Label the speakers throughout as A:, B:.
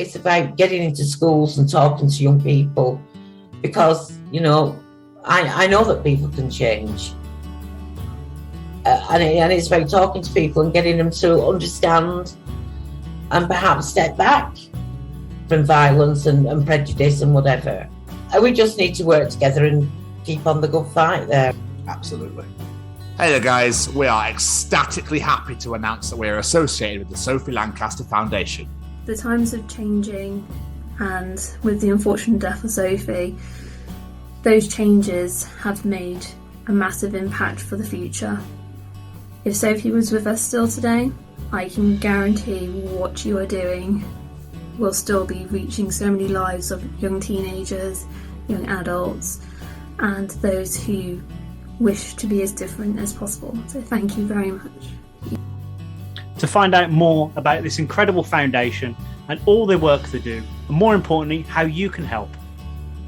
A: It's about getting into schools and talking to young people because, I know that people can change. And it's about talking to people and getting them to understand and perhaps step back from violence and prejudice and whatever. And we just need to work together and keep on the good fight there.
B: Absolutely. Hey there, guys. We are ecstatically happy to announce that we are associated with the Sophie Lancaster Foundation.
C: The times are changing, and with the unfortunate death of Sophie, those changes have made a massive impact for the future. If Sophie was with us still today, I can guarantee what you are doing will still be reaching so many lives of young teenagers, young adults, and those who wish to be as different as possible. So thank you very much.
D: To find out more about this incredible foundation and all the work they do, and more importantly, how you can help,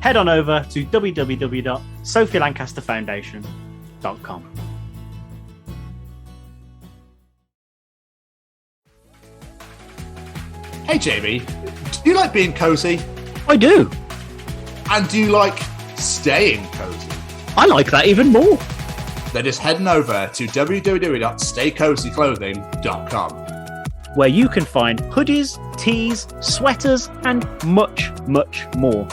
D: head on over to www.sophielancasterfoundation.com.
B: Hey Jamie, do you like being cozy?
D: I do.
B: And do you like staying cozy?
D: I like that even more.
B: Then just heading over to www.staycozyclothing.com,
D: where you can find hoodies, tees, sweaters, and much, much more.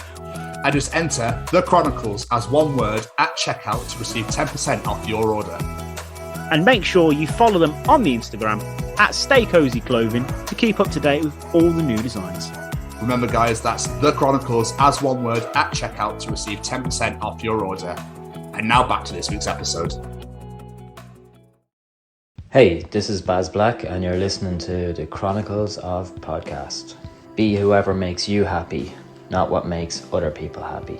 B: And just enter the Chronicles as one word at checkout to receive 10% off your order.
D: And make sure you follow them on the Instagram at Stay Cozy Clothing to keep up to date with all the new designs.
B: Remember, guys, that's the Chronicles as one word at checkout to receive 10% off your order. And now back to this week's episode.
E: Hey, this is Baz Black, and you're listening to the Chronicles of Podcast. Be whoever makes you happy, not what makes other people happy.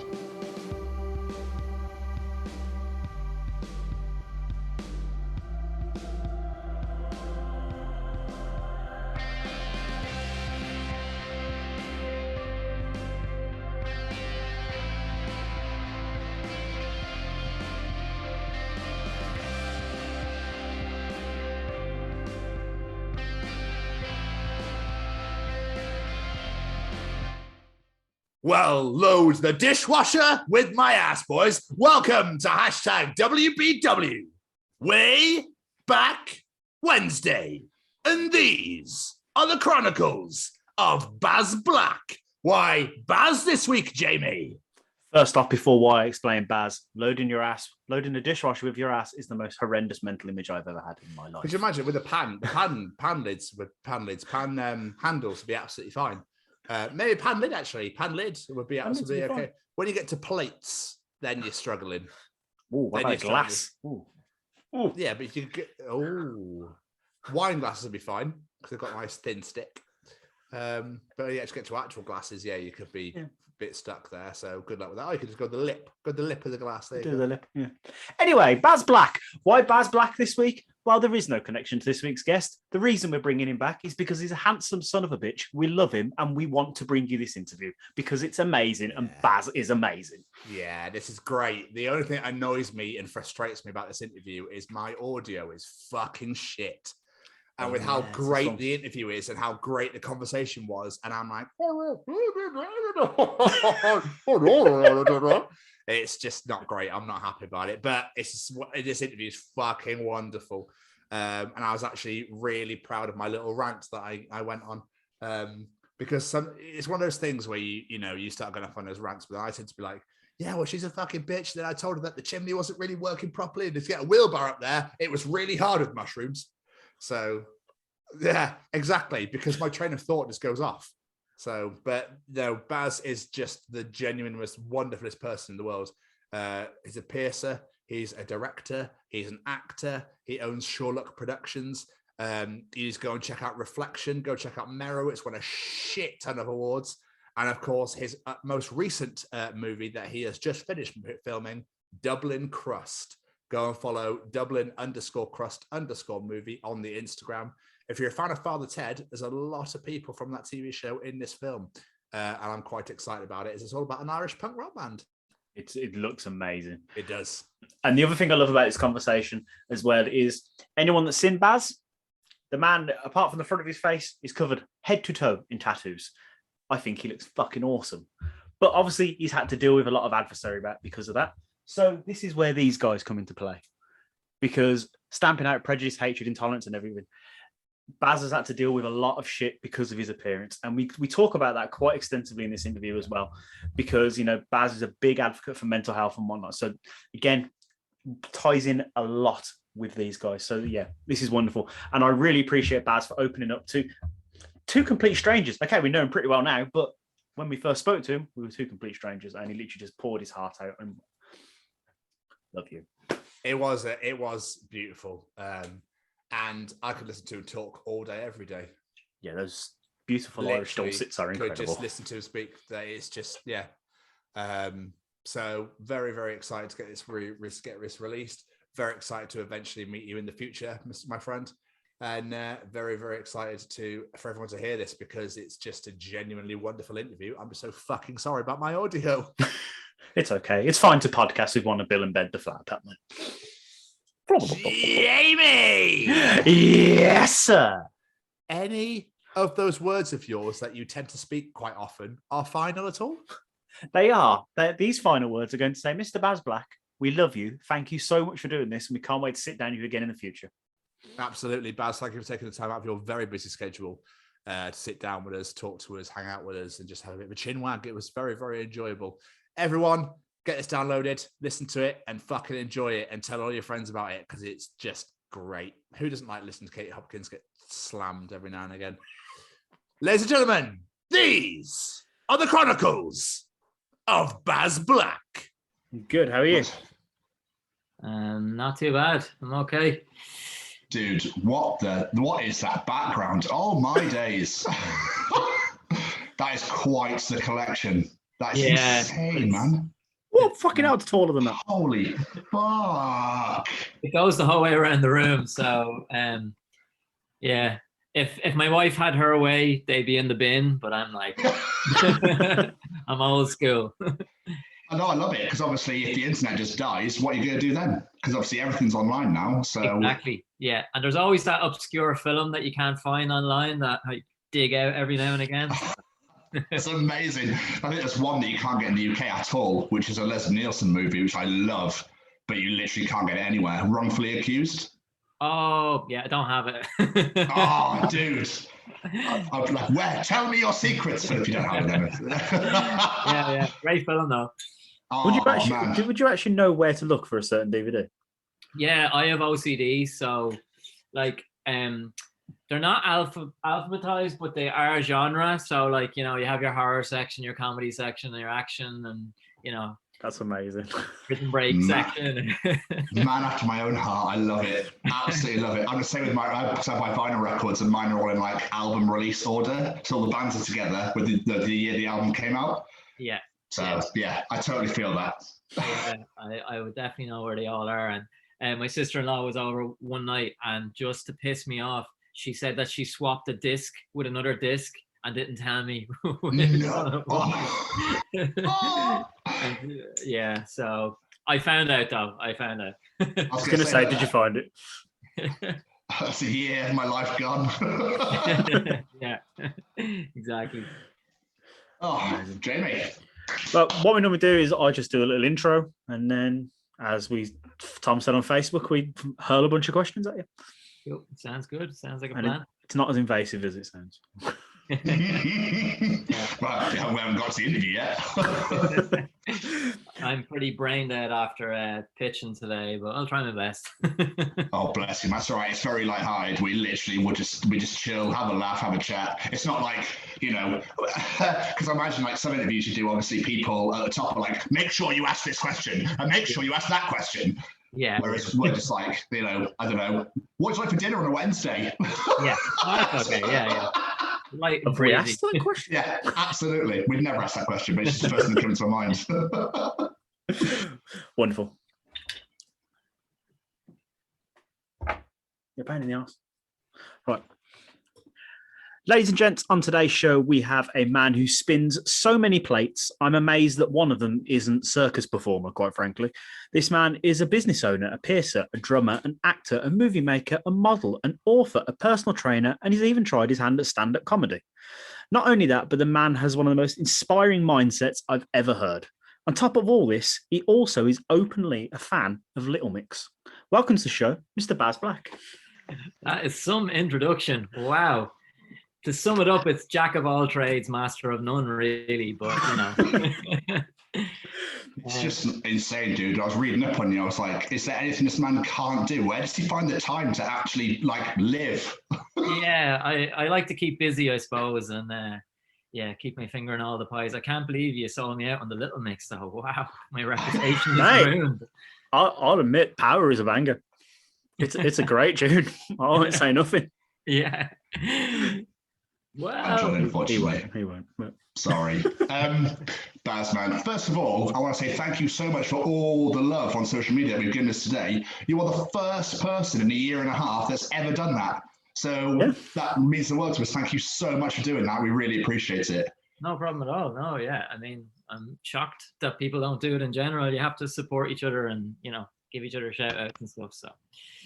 B: Well, load the dishwasher with my ass, boys. Welcome to hashtag WBW. Way back Wednesday. And these are the Chronicles of Baz Black. Why Baz this week, Jamie?
D: First off, before why I explain Baz, loading the dishwasher with your ass is the most horrendous mental image I've ever had in my life.
B: Could you imagine with pan handles would be absolutely fine. Maybe pan lid, actually. Pan lid would be absolutely okay. Fine. When you get to plates, then you're struggling.
D: Oh, what about glass? Ooh.
B: Yeah, but you get wine glasses would be fine because they've got a nice thin stick. But yeah, to get to actual glasses, yeah, you could be a bit stuck there. So good luck with that. Oh, you could just go the lip of the glass. There
D: do the lip. Yeah. Anyway, Baz Black. Why Baz Black this week? Well, there is no connection to this week's guest. The reason we're bringing him back is because he's a handsome son of a bitch. We love him, and we want to bring you this interview because it's amazing, and Baz is amazing.
B: Yeah, this is great. The only thing that annoys me and frustrates me about this interview is my audio is fucking shit. And with how great the interview is and how great the conversation was, and I'm like, it's just not great. I'm not happy about it. But this interview is fucking wonderful. And I was actually really proud of my little rant that I went on. Because it's one of those things where you start going off on those rants, but I tend to be like, yeah, well, she's a fucking bitch. Then I told her that the chimney wasn't really working properly. And to get a wheelbarrow up there, it was really hard with mushrooms. So, yeah, exactly. Because my train of thought just goes off. So, but no, Baz is just the genuine, most wonderfulest person in the world. He's a piercer. He's a director. He's an actor. He owns Sherlock Productions. You just go and check out Reflection. Go check out Merrow. It's won a shit ton of awards. And of course, his most recent movie that he has just finished filming, Dublin Crust. Go and follow Dublin_crust_movie on the Instagram. If you're a fan of Father Ted, there's a lot of people from that TV show in this film. And I'm quite excited about it. It's all about an Irish punk rock band.
D: It looks amazing.
B: It does.
D: And the other thing I love about this conversation as well is anyone that's seen Baz, the man, apart from the front of his face, is covered head to toe in tattoos. I think he looks fucking awesome. But obviously, he's had to deal with a lot of adversary because of that. So this is where these guys come into play. Because stamping out prejudice, hatred, intolerance, and everything, Baz has had to deal with a lot of shit because of his appearance. And we talk about that quite extensively in this interview as well. Because, you know, Baz is a big advocate for mental health and whatnot. So again, ties in a lot with these guys. So yeah, this is wonderful. And I really appreciate Baz for opening up to two complete strangers. Okay, we know him pretty well now, but when we first spoke to him, we were two complete strangers, and he literally just poured his heart out. And love you.
B: It was beautiful, and I could listen to him talk all day, every day.
D: Yeah, those beautiful Irish dulcets are incredible.
B: Could just listen to him speak. It's just So very, very excited to get this released. Very excited to eventually meet you in the future, my friend. And very, very excited for everyone to hear this, because it's just a genuinely wonderful interview. I'm just so fucking sorry about my audio.
D: It's okay. It's fine to podcast with one of Bill and Bed the Flat, haven't it?
B: Jamie!
D: Yes, sir.
B: Any of those words of yours that you tend to speak quite often are final at all?
D: They are. These final words are going to say, Mr. Baz Black, we love you. Thank you so much for doing this, and we can't wait to sit down with you again in the future.
B: Absolutely, Baz. Thank you for taking the time out of your very busy schedule to sit down with us, talk to us, hang out with us, and just have a bit of a chin wag. It was very, very enjoyable. Everyone, get this downloaded, listen to it, and fucking enjoy it, and tell all your friends about it, because it's just great. Who doesn't like listening to Katie Hopkins get slammed every now and again? Ladies and gentlemen, these are the Chronicles of Baz Black.
D: Good. How are you?
F: Not too bad. I'm okay.
G: Dude, what is that background? Oh my days. That is quite the collection. That's insane, man.
D: What fucking hell taller than that?
G: Holy fuck.
F: It goes the whole way around the room. So yeah. If my wife had her way, they'd be in the bin, but I'm like I'm old school.
G: I know, I love it, because obviously if the internet just dies, what are you going to do then? Because obviously everything's online now. So
F: exactly, yeah. And there's always that obscure film that you can't find online that I dig out every now and again.
G: It's amazing. I think there's one that you can't get in the UK at all, which is a Leslie Nielsen movie, which I love, but you literally can't get it anywhere. Wrongfully Accused.
F: Oh, yeah, I don't have it.
G: Oh, dude. I'd be like, where? Tell me your secrets, but if you don't have it, then
F: yeah. Great film, though.
G: Oh,
D: would you actually know where to look for a certain DVD?
F: Yeah, I have OCD, so like they're not alphabetized, but they are genre. So like, you know, you have your horror section, your comedy section, and your action, and you know.
D: That's amazing.
F: Prison Break section.
G: Man after my own heart. I love it. Absolutely love it. I'm the same with I have my vinyl records, and mine are all in like album release order. So all the bands are together with the year the album came out.
F: Yeah.
G: So yeah, I totally feel that.
F: Yeah, I would definitely know where they all are. And my sister-in-law was over one night, and just to piss me off, she said that she swapped a disc with another disc and didn't tell me.
G: No. Oh.
F: And, yeah, so I found out though. I
D: was going to say, did you find it?
G: That's a year of my life gone.
F: Yeah, exactly.
G: Oh, Jamie.
D: Well, what we normally do is I just do a little intro, and then, as Tom said on Facebook, we hurl a bunch of questions at you.
F: Cool. Sounds good. Sounds like a plan.
D: It's not as invasive as it sounds.
G: Well, we haven't got to the interview yet.
F: I'm pretty brain dead after pitching today, but I'll try my best.
G: Oh, bless him. That's all right. It's very lighthearted. We literally we just chill, have a laugh, have a chat. It's not like, you know, because I imagine like some interviews you do, obviously people at the top are like, make sure you ask this question and make sure you ask that question.
F: Yeah.
G: Whereas we're just like, you know, I don't know, what's like for dinner on a Wednesday?
F: Yeah. Oh, that's okay. Yeah. Like,
D: have we asked that question?
G: Yeah, absolutely. We've never asked that question, but it's just the first thing that comes to my mind.
D: Wonderful. You're a pain in the ass. Right. Ladies and gents, on today's show, we have a man who spins so many plates. I'm amazed that one of them isn't circus performer, quite frankly. This man is a business owner, a piercer, a drummer, an actor, a movie maker, a model, an author, a personal trainer, and he's even tried his hand at stand-up comedy. Not only that, but the man has one of the most inspiring mindsets I've ever heard. On top of all this, he also is openly a fan of Little Mix. Welcome to the show, Mr. Baz Black.
F: That is some introduction. Wow. To sum it up, it's jack of all trades, master of none, really. But, you know.
G: It's just insane, dude. I was reading up on you. I was like, is there anything this man can't do? Where does he find the time to actually, like, live?
F: Yeah, I like to keep busy, I suppose. And, keep my finger in all the pies. I can't believe you sold me out on the Little Mix, though. Wow, my reputation is ruined.
D: I'll admit, Power is a banger. It's a great tune. I won't say nothing.
F: Yeah.
G: Well, unfortunately.
D: He won't.
G: Sorry. Baz, man, first of all, I want to say thank you so much for all the love on social media we've given us today. You are the first person in a year and a half that's ever done that. So that means the world to us. Thank you so much for doing that. We really appreciate it.
F: No problem at all. No, yeah. I mean, I'm shocked that people don't do it in general. You have to support each other and, you know, give each other shout outs and stuff. So,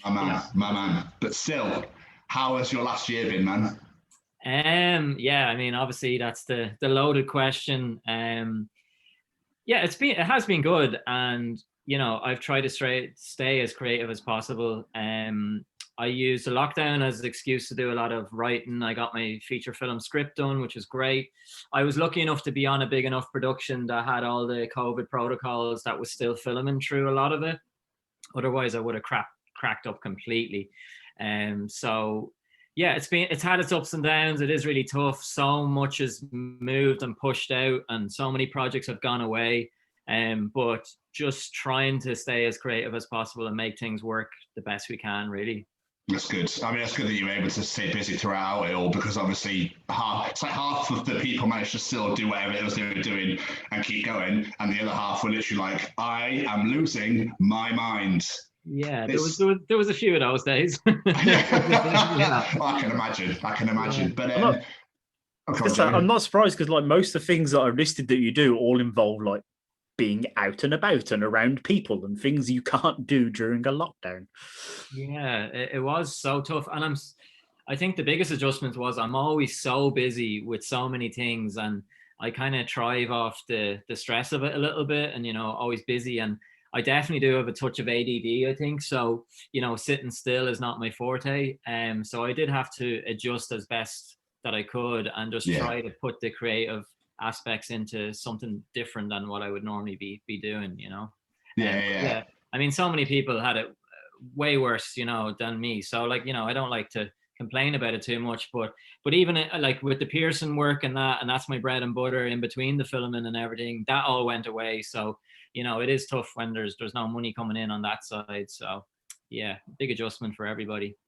G: my man. But still, how has your last year been, man?
F: I mean, obviously that's the loaded question. It has been good, and you know, I've tried to stay as creative as possible. I used the lockdown as an excuse to do a lot of writing. I got my feature film script done, which was great. I was lucky enough to be on a big enough production that had all the COVID protocols that was still filming through a lot of it. Otherwise, I would have cracked up completely. It's had its ups and downs. It is really tough. So much has moved and pushed out, and so many projects have gone away. But just trying to stay as creative as possible and make things work the best we can, really.
G: That's good. I mean, it's good that you were able to stay busy throughout it all, because obviously half of the people managed to still do whatever it was they were doing and keep going, and the other half were literally like, I am losing my mind.
F: Yeah, there was a few of those days.
G: Yeah. I can imagine.
F: Yeah.
G: But
D: I'm not surprised, because like most of the things that are listed that you do all involve like being out and about and around people and things you can't do during a lockdown.
F: Yeah, it was so tough, and I think the biggest adjustment was I'm always so busy with so many things, and I kind of thrive off the stress of it a little bit, and you know, always busy. And I definitely do have a touch of ADD, I think. So, you know, sitting still is not my forte. So I did have to adjust as best that I could and just try to put the creative aspects into something different than what I would normally be doing, you know?
G: Yeah.
F: I mean, so many people had it way worse, you know, than me. So like, you know, I don't like to complain about it too much, but even like with the piercing work and that's my bread and butter in between the filming and everything, that all went away. So, you know, it is tough when there's no money coming in on that side. So yeah, big adjustment for everybody.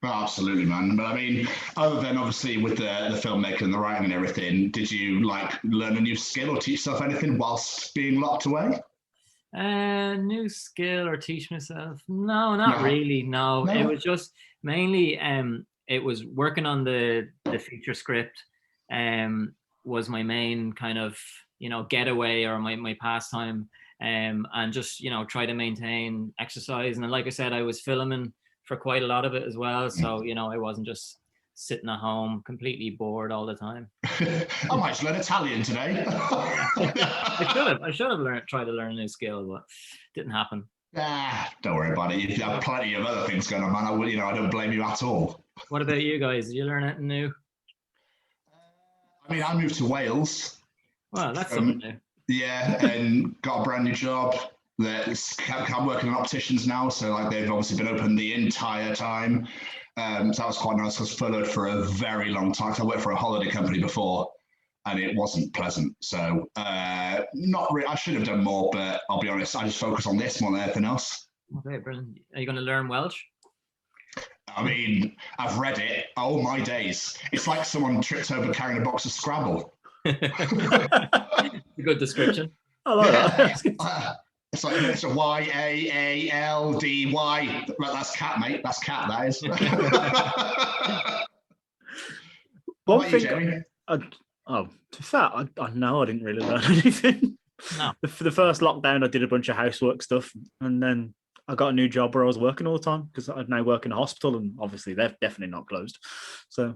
G: Oh, absolutely, man. But I mean, other than obviously with the filmmaking and the writing and everything, did you like learn a new skill or teach yourself anything whilst being locked away?
F: New skill or teach myself? No, not really. No, it was just mainly it was working on the feature script. Was my main kind of, you know, getaway or my pastime. And just, you know, try to maintain exercise. And like I said, I was filming for quite a lot of it as well. So, you know, I wasn't just sitting at home completely bored all the time.
G: I might just learn Italian today.
F: I should have tried to learn a new skill, but it didn't happen.
G: Don't worry about it. You have plenty of other things going on, man. I don't blame you at all.
F: What about you guys? Did you learn anything new?
G: I mean, I moved to Wales.
F: Well, that's something new.
G: Yeah, and got a brand new job. I'm working on opticians now, so like they've obviously been open the entire time. So that was quite nice. I was furloughed for a very long time. I worked for a holiday company before, and it wasn't pleasant. So not really. I should have done more, but I'll be honest, I just focus on this more than anything else.
F: Okay, brilliant. Are you going to learn Welsh?
G: I mean, I've read it. Oh my days! It's like someone tripped over carrying a box of Scrabble.
F: A good description.
D: I like that.
G: It's like it's a YAALDY. Right, that's cat, mate. That's cat. That is.
D: One
G: about you,
D: thing.
G: Jamie?
D: To be fair, I know I didn't really learn anything.
F: No.
D: For the first lockdown, I did a bunch of housework stuff, and then I got a new job where I was working all the time because I now work in a hospital, and obviously they're definitely not closed. So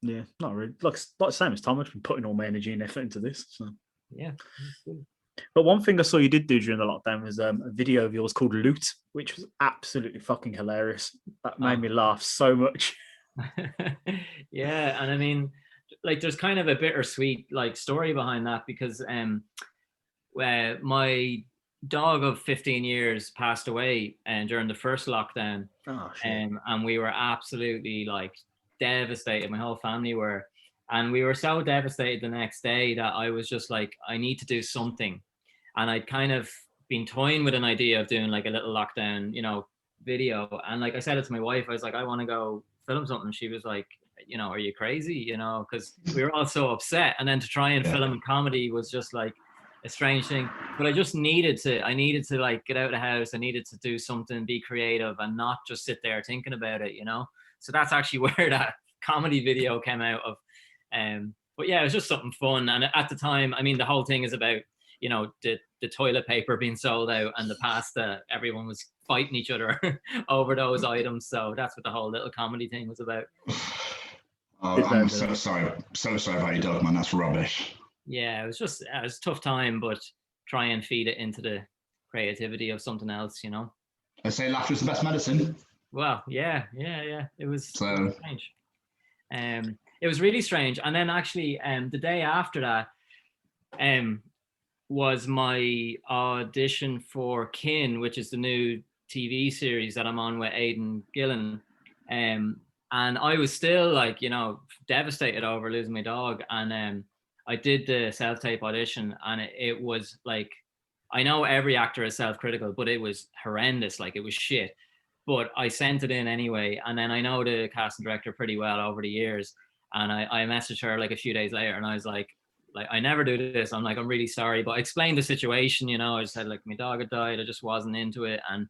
D: yeah, not really. Like the same as Tom, I've been putting all my energy and effort into this. So
F: Yeah. That's good.
D: but one thing I saw you did do during the lockdown was a video of yours called Loot, which was absolutely fucking hilarious. That made me laugh so much.
F: Yeah, and I mean, like, there's kind of a bittersweet like story behind that because my dog of 15 years passed away during the first lockdown.
D: Oh shit.
F: And we were absolutely like devastated. My whole family were. And we were so devastated the next day that I was just like, I need to do something. And I'd kind of been toying with an idea of doing like a little lockdown, video. And like I said it to my wife, I was like, I want to go film something. She was like, are you crazy? Because we were all so upset. And then to try and film comedy was just like a strange thing. But I just needed to like get out of the house. I needed to do something, be creative and not just sit there thinking about it, So that's actually where that comedy video came out of. But yeah, it was just something fun. And at the time, I mean, the whole thing is about, the toilet paper being sold out and the pasta, everyone was fighting each other over those items. So that's what the whole little comedy thing was about.
G: Oh, I'm so sorry. So sorry about your dog, man. That's rubbish.
F: Yeah, it was a tough time, but try and feed it into the creativity of something else,
G: I say laughter is the best medicine.
F: Well, yeah. It was
G: So
F: strange. It was really strange. And then actually, the day after that, was my audition for Kin, which is the new TV series that I'm on with Aidan Gillen. And I was still like, devastated over losing my dog. And I did the self-tape audition, and it was like, I know every actor is self-critical, but it was horrendous. Like, it was shit. But I sent it in anyway. And then I know the casting director pretty well over the years. And I messaged her like a few days later, and I was like, I never do this. I'm like, I'm really sorry. But I explained the situation, I just said, like, my dog had died. I just wasn't into it. And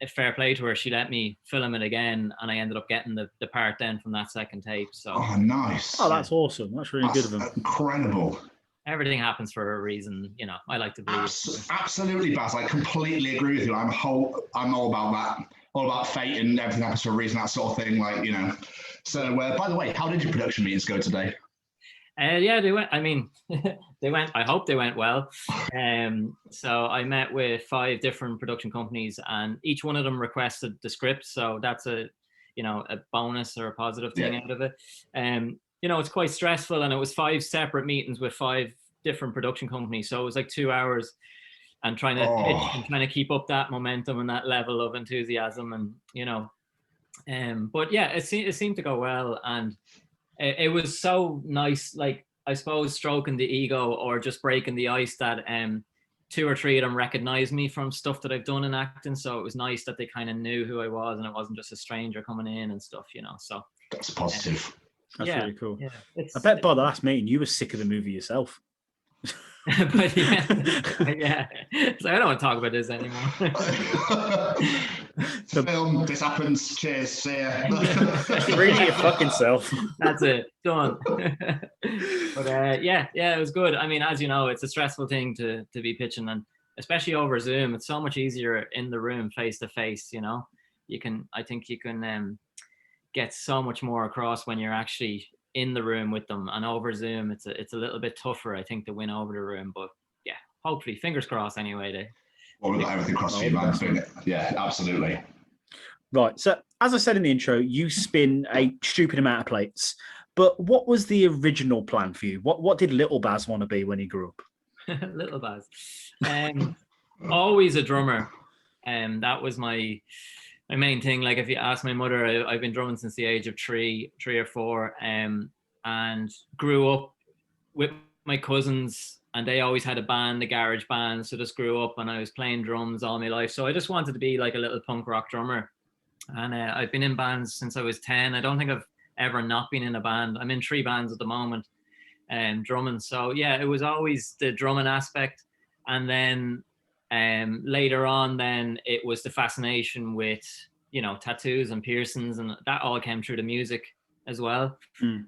F: fair play to her. She let me film it again. And I ended up getting the part then from that second tape. So.
G: Oh, nice.
D: Oh, that's awesome. That's really good of him.
G: Incredible.
F: Everything happens for a reason. I like to believe.
G: Absolutely, Baz. I completely agree with you. I'm all about that. All about fate and everything happens for a reason, that sort of thing. Like, So, by the way, how did your production meetings go today?
F: Yeah, they went. I mean, they went. I hope they went well. So I met with 5 different production companies, and each one of them requested the script. So that's a bonus or a positive thing out of it. It's quite stressful, and it was 5 separate meetings with 5 different production companies. So it was like 2 hours, and trying to pitch and trying to keep up that momentum and that level of enthusiasm, and but yeah, it seemed to go well, and it was so nice. Like, I suppose stroking the ego or just breaking the ice that 2 or 3 of them recognized me from stuff that I've done in acting. So it was nice that they kind of knew who I was, and it wasn't just a stranger coming in and stuff, So
G: that's positive.
D: That's really cool.
F: Yeah,
D: I bet by the last meeting you were sick of the movie yourself.
F: But yeah. So I don't want to talk about this anymore.
G: Film, this happens. Cheers. See ya.
D: Reading your fucking self.
F: That's it. Done. But yeah, it was good. I mean, as you know, it's a stressful thing to be pitching, and especially over Zoom. It's so much easier in the room, face to face. I think you can get so much more across when you're actually in the room with them, and over Zoom it's a little bit tougher, I think, to win over the room. But yeah, hopefully, fingers crossed anyway.
G: Well, we've got everything crossed for you, man. Yeah, absolutely.
D: Right, so as I said in the intro, you spin a stupid amount of plates, but what was the original plan for you? What did little Baz want to be when he grew up?
F: Little Baz, always a drummer, and that was my main thing. Like, if you ask my mother, I've been drumming since the age of 3 or 4, and grew up with my cousins, and they always had a band, the garage band. So just grew up and I was playing drums all my life. So I just wanted to be like a little punk rock drummer. And I've been in bands since I was 10. I don't think I've ever not been in a band. I'm in 3 bands at the moment, drumming. So yeah, it was always the drumming aspect. And then later on, then it was the fascination with, tattoos and piercings, and that all came through the music as well.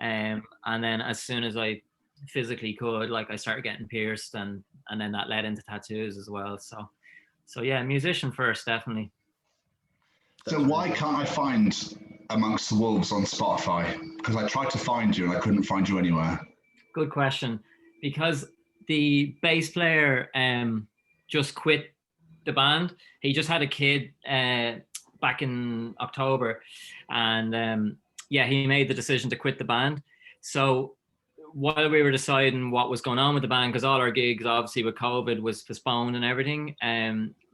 F: And then as soon as I physically could, like I started getting pierced, and then that led into tattoos as well. So yeah, musician first, definitely.
G: So why can't I find Amongst the Wolves on Spotify? Because I tried to find you and I couldn't find you anywhere.
F: Good question. Because the bass player just quit the band. He just had a kid back in October, and he made the decision to quit the band. So while we were deciding what was going on with the band, because all our gigs obviously with COVID was postponed and everything,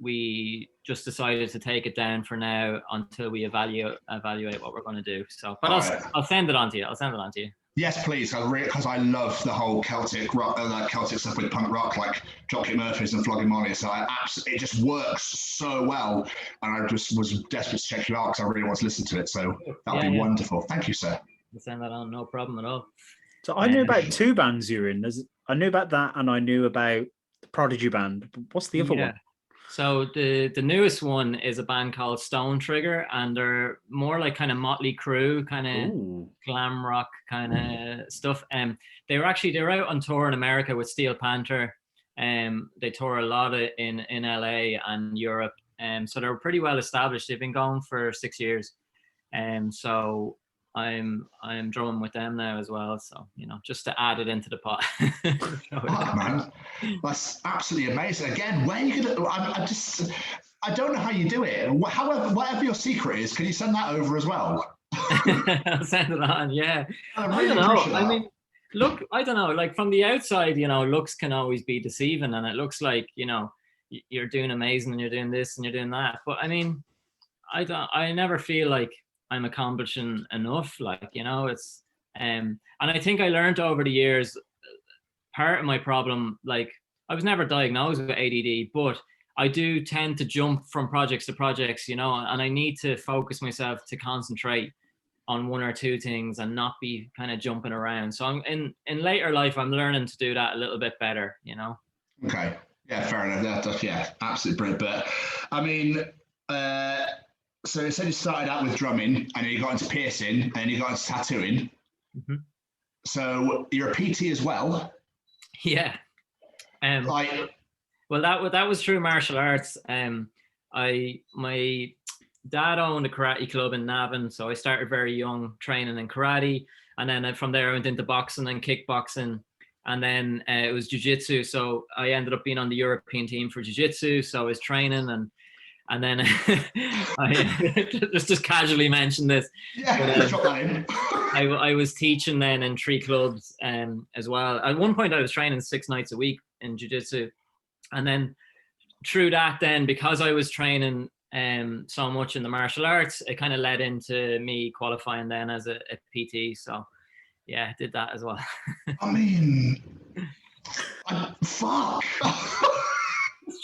F: we just decided to take it down for now until we evaluate what we're going to do. So, but I'll send it on to you.
G: Yes, please. Because I love the whole Celtic rock, Celtic stuff with punk rock, like Dropkick Murphys and Flogging Molly. So it just works so well, and I just was desperate to check you out because I really want to listen to it. So that'd be wonderful. Thank you, sir.
F: I'll send that on. No problem at all.
D: So I knew about two bands you're in. I knew about that, and I knew about the Prodigy band. What's the other one?
F: So the newest one is a band called Stone Trigger, and they're more like kind of Motley Crue, kind of glam rock kind of stuff. They're out on tour in America with Steel Panther. They tour a lot in LA and Europe. So they're pretty well established. They've been going for 6 years. So I'm drumming with them now as well, so just to add it into the pot.
G: Oh, man, that's absolutely amazing. Again, where are you gonna? I don't know how you do it. However, whatever your secret is, can you send that over as well?
F: I'll send it on. Yeah,
G: I
F: don't know. I mean, look, I don't know. Like from the outside, looks can always be deceiving, and it looks like you're doing amazing and you're doing this and you're doing that. But I mean, I never feel like I'm accomplishing enough, it's and I think I learned over the years, part of my problem, like I was never diagnosed with ADD, but I do tend to jump from projects to projects, and I need to focus myself to concentrate on one or two things and not be kind of jumping around. So I'm in later life, I'm learning to do that a little bit better,
G: Okay. Yeah, fair enough. That's absolutely brilliant. But I mean, so you said you started out with drumming, and then you got into piercing, and then you got into tattooing.
F: Mm-hmm.
G: So you're a PT as well.
F: Yeah. Well, that was through martial arts. My dad owned a karate club in Navan, so I started very young training in karate, and then from there I went into boxing and kickboxing, and then it was jiu-jitsu. So I ended up being on the European team for jiu-jitsu. So I was training and then I just casually mentioned this.
G: Yeah,
F: I was teaching then in 3 clubs as well. At one point I was training 6 nights a week in jiu-jitsu. And then through that then, because I was training so much in the martial arts, it kind of led into me qualifying then as a PT. So yeah, I did that as well.
G: I mean, fuck.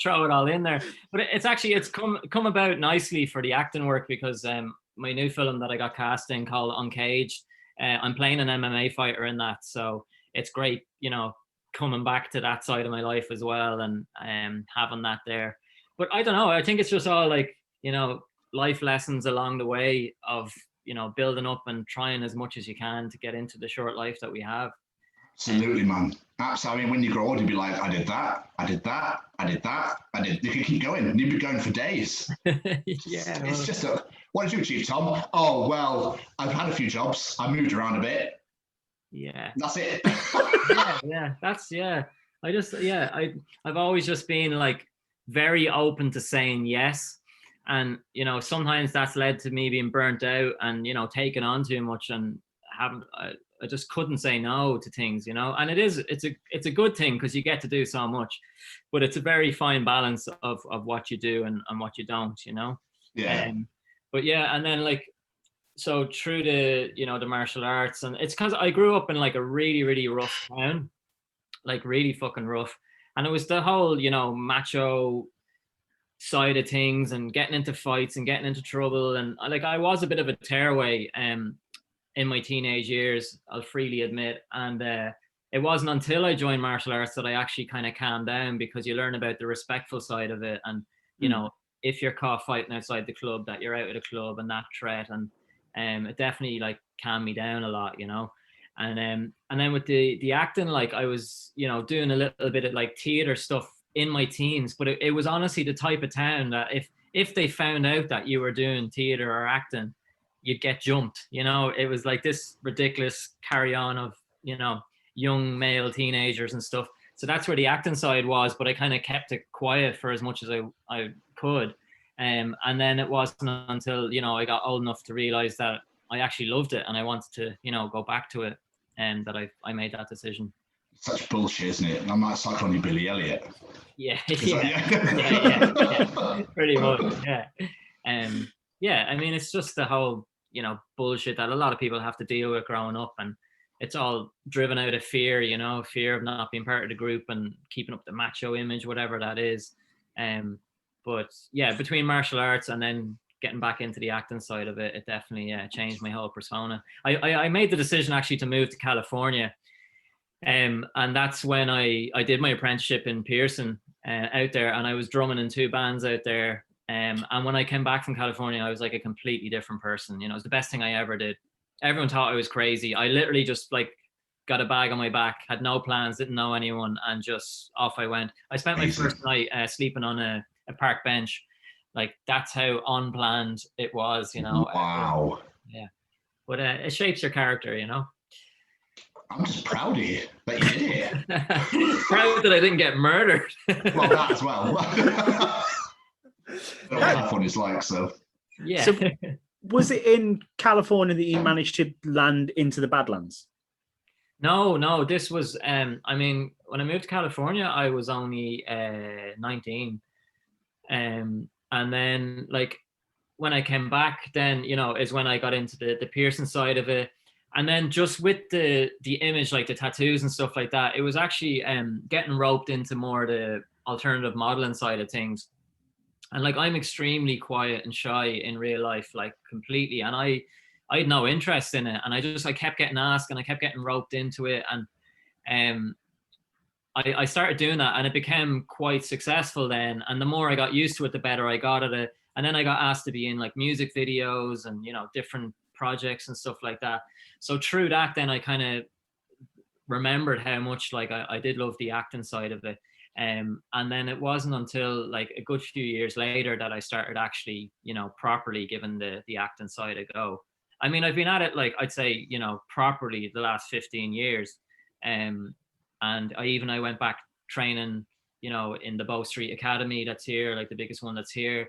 F: Throw it all in there, but it's come about nicely for the acting work, because my new film that I got cast in called Uncaged, I'm playing an MMA fighter in that, so it's great, coming back to that side of my life as well, and having that there. But I don't know, I think it's just all like life lessons along the way of building up and trying as much as you can to get into the short life that we have.
G: Absolutely, man. Absolutely. I mean, when you grow old, you'll be like, I did that. You can keep going. And you'd be going for days. It's just what did you achieve, Tom? Oh, well, I've had a few jobs. I moved around a bit.
F: Yeah.
G: That's it.
F: I've always just been like very open to saying yes. And, sometimes that's led to me being burnt out and, taking on too much, and I just couldn't say no to things, and it's a good thing because you get to do so much, but it's a very fine balance of what you do and what you don't,
G: Yeah.
F: But yeah, and then like, so through the, the martial arts, and it's because I grew up in like a really, really rough town, like really fucking rough. And it was the whole, macho side of things and getting into fights and getting into trouble. And like, I was a bit of a tearaway, in my teenage years, I'll freely admit. And it wasn't until I joined martial arts that I actually kind of calmed down, because you learn about the respectful side of it. And, if you're caught fighting outside the club, that you're out of the club and that threat. And, It definitely like calmed me down a lot, you know. And then with the acting, like I was, you know, doing a little bit of like theater stuff in my teens, but it was honestly the type of town that if they found out that you were doing theater or acting, you'd get jumped, you know. It was like this ridiculous carry on of, you know, young male teenagers and stuff. So that's where the acting side was, but I kind of kept it quiet for as much as I could. And then it wasn't until, you know, I got old enough to realize that I actually loved it and I wanted to, you know, go back to it, and that I made that decision.
G: Such bullshit, isn't it? I'm like cycling Billy Elliot.
F: Yeah,
G: yeah.
F: pretty much, yeah. Yeah, I mean, it's just the whole, you know, bullshit that a lot of people have to deal with growing up, and it's all driven out of fear, you know, fear of not being part of the group and keeping up the macho image, whatever that is. But yeah, between martial arts and then getting back into the acting side of it, it definitely changed my whole persona. I made the decision actually to move to California. And that's when I did my apprenticeship in Pearson out there, and I was drumming in 2 bands out there. And when I came back from California, I was like a completely different person. You know, it was the best thing I ever did. Everyone thought I was crazy. I literally just like got a bag on my back, had no plans, didn't know anyone, and just off I went. I spent my first night sleeping on a park bench. Like, that's how unplanned it was, you know.
G: Wow.
F: Yeah. But it shapes your character, you know.
G: I'm just proud of you that you did it.
F: Proud that I didn't get murdered.
G: Well, that as well. I don't know what that one is like, so.
F: Yeah.
D: So, was it in California that you managed to land into the Badlands?
F: No, this was, I mean, when I moved to California, I was only 19. And then, like, when I came back, then, you know, is when I got into the Pearson side of it. And then just with the image, like the tattoos and stuff like that, it was actually getting roped into more the alternative modeling side of things. And like, I'm extremely quiet and shy in real life, like completely. And I had no interest in it. And I kept getting asked and I kept getting roped into it. And I started doing that, and it became quite successful then. And the more I got used to it, the better I got at it. And then I got asked to be in like music videos and, you know, different projects and stuff like that. So through that, then I kind of remembered how much like I did love the acting side of it. And then it wasn't until like a good few years later that I started actually, you know, properly giving the acting side a go. I mean, I've been at it, like, I'd say, you know, properly the last 15 years. And I went back training, you know, in the Bow Street Academy that's here, like the biggest one that's here,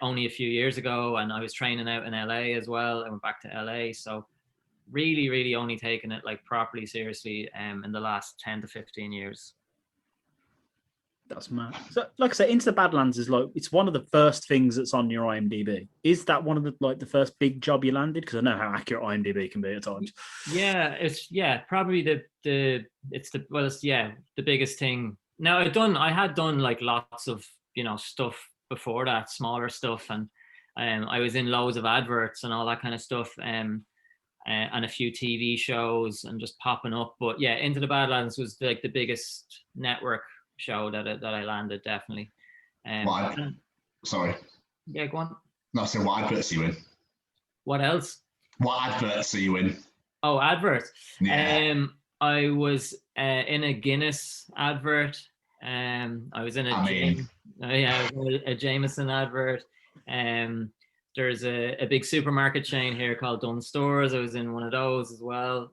F: only a few years ago. And I was training out in LA as well. I went back to LA. So really only taking it like properly seriously in the last 10 to 15 years.
D: That's mad. So, like I said, Into the Badlands is like, it's one of the first things that's on your IMDb. Is that one of the first big job you landed? Because I know how accurate IMDb can be at times.
F: Yeah, it's probably the biggest thing. Now I had done like lots of, you know, stuff before that, smaller stuff, and I was in loads of adverts and all that kind of stuff, and a few TV shows and just popping up. But yeah, Into the Badlands was like the biggest network show that I landed, definitely.
G: Sorry.
F: Yeah, go on.
G: No, so what adverts are you in?
F: What else?
G: What adverts are you in?
F: Oh, adverts.
G: Yeah.
F: I was in a Guinness advert. I was in a Jameson advert. There's a big supermarket chain here called Dunn Stores. I was in one of those as well.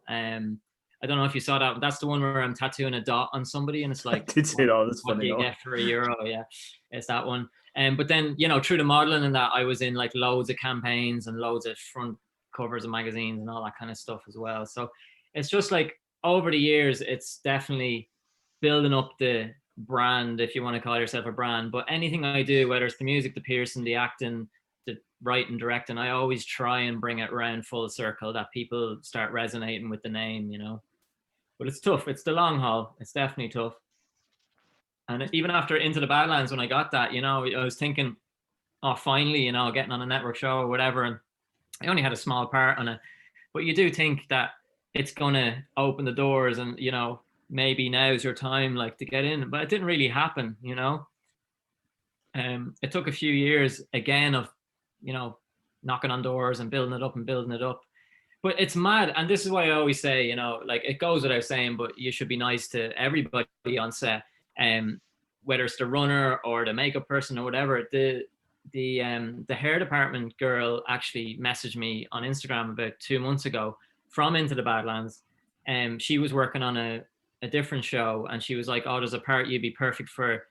F: I don't know if you saw that. That's the one where I'm tattooing a dot on somebody, and it's like,
D: I did see that. That's
F: what
D: funny.
F: do you get for €1? Yeah, it's that one. But then, you know, through the modeling and that, I was in like loads of campaigns and loads of front covers of magazines and all that kind of stuff as well. So it's just like over the years, it's definitely building up the brand, if you want to call yourself a brand. But anything I do, whether it's the music, the Pearson, the acting, the writing, directing, I always try and bring it around full circle, that people start resonating with the name, you know. But it's tough. It's the long haul. It's definitely tough. And even after Into the Badlands, when I got that, you know, I was thinking, oh, finally, you know, getting on a network show or whatever. And I only had a small part on it. But you do think that it's going to open the doors and, you know, maybe now's your time, like, to get in. But it didn't really happen, you know. It took a few years, again, of, you know, knocking on doors and building it up and building it up. But it's mad. And this is why I always say, you know, like it goes without saying, but you should be nice to everybody on set. Whether it's the runner or the makeup person or whatever. The hair department girl actually messaged me on Instagram about 2 months ago from Into the Badlands. She was working on a different show, and she was like, oh, there's a part you'd be perfect for.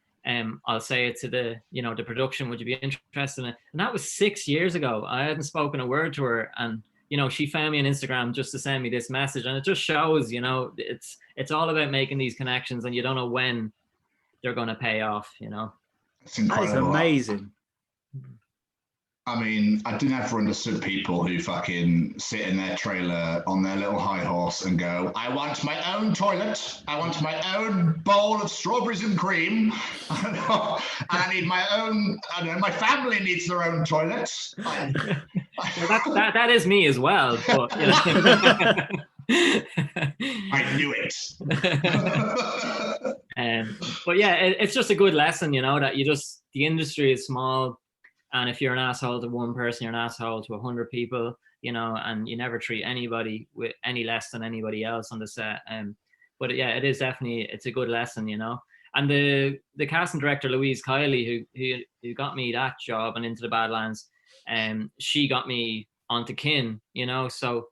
F: I'll say it to the production, would you be interested in it? And that was 6 years ago. I hadn't spoken a word to her, and she found me on Instagram just to send me this message. And it just shows, it's all about making these connections, and you don't know when they're going to pay off.
G: It's incredible.
D: That is amazing.
G: I mean, I didn't ever understood people who fucking sit in their trailer on their little high horse and go, I want my own toilet. I want my own bowl of strawberries and cream. I need my own, my family needs their own toilet.
F: Well, that is me as well. But,
G: I knew it.
F: But yeah, it's just a good lesson, that the industry is small. And if you're an asshole to one person, you're an asshole to 100 people, and you never treat anybody with any less than anybody else on the set. But yeah, it's a good lesson, And the casting director, Louise Kiley, who got me that job and Into the Badlands, she got me onto Kin, so